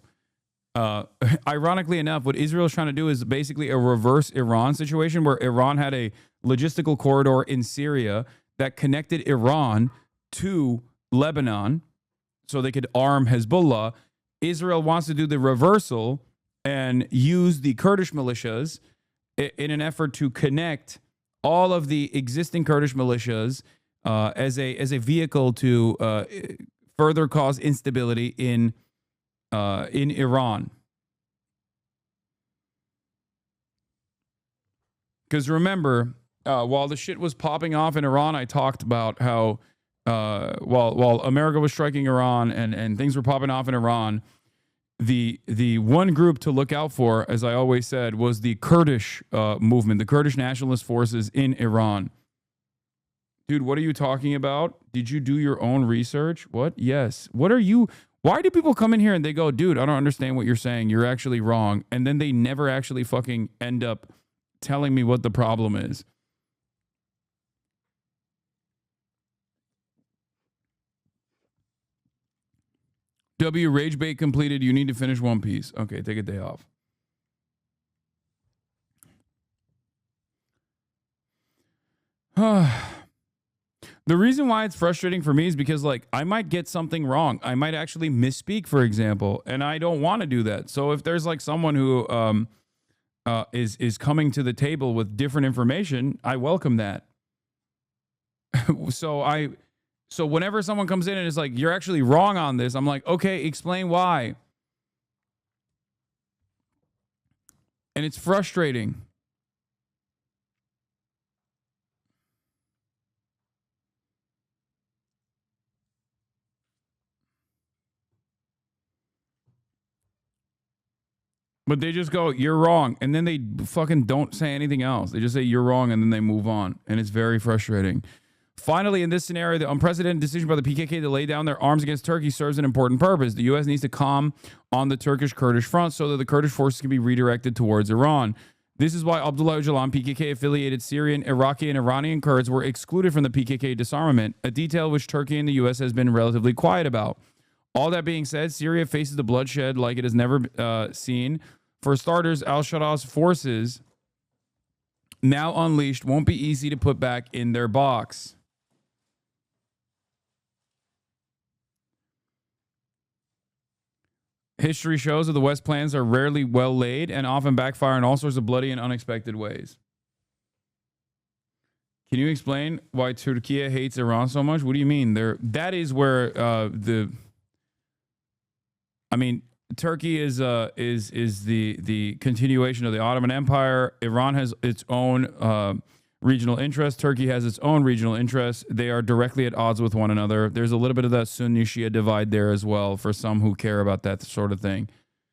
Ironically enough, what Israel is trying to do is basically a reverse Iran situation where Iran had a logistical corridor in Syria that connected Iran to Lebanon so they could arm Hezbollah. Israel wants to do the reversal and use the Kurdish militias in an effort to connect all of the existing Kurdish militias as a vehicle to further cause instability in Iran. Because remember, while the shit was popping off in Iran, I talked about how while America was striking Iran and things were popping off in Iran, the one group to look out for, as I always said, was the Kurdish movement, the Kurdish nationalist forces in Iran. Dude, what are you talking about? Did you do your own research? What? Yes. What are you? Why do people come in here and they go, dude, I don't understand what you're saying. You're actually wrong. And then they never actually fucking end up telling me what the problem is. W, rage bait completed. You need to finish One Piece. Okay, take a day off. The reason why it's frustrating for me is because, like, I might get something wrong. I might actually misspeak, for example, and I don't want to do that. So if there's like someone who is coming to the table with different information, I welcome that. So whenever someone comes in and is like, you're actually wrong on this, I'm like, okay, explain why. And it's frustrating. But they just go, you're wrong. And then they fucking don't say anything else. They just say, you're wrong, and then they move on. And it's very frustrating. Finally, in this scenario, the unprecedented decision by the PKK to lay down their arms against Turkey serves an important purpose. The U.S. needs to calm on the Turkish-Kurdish front so that the Kurdish forces can be redirected towards Iran. This is why Abdullah Öcalan, PKK-affiliated Syrian, Iraqi, and Iranian Kurds were excluded from the PKK disarmament, a detail which Turkey and the U.S. has been relatively quiet about. All that being said, Syria faces the bloodshed like it has never seen. For starters, al-Shara's forces, now unleashed, won't be easy to put back in their box. History shows that the West plans are rarely well laid and often backfire in all sorts of bloody and unexpected ways. Can you explain why Turkey hates Iran so much? What do you mean? That is where Turkey is the continuation of the Ottoman Empire. Iran has its own regional interests. Turkey has its own regional interests. They are directly at odds with one another. There's a little bit of that Sunni Shia divide there as well for some who care about that sort of thing.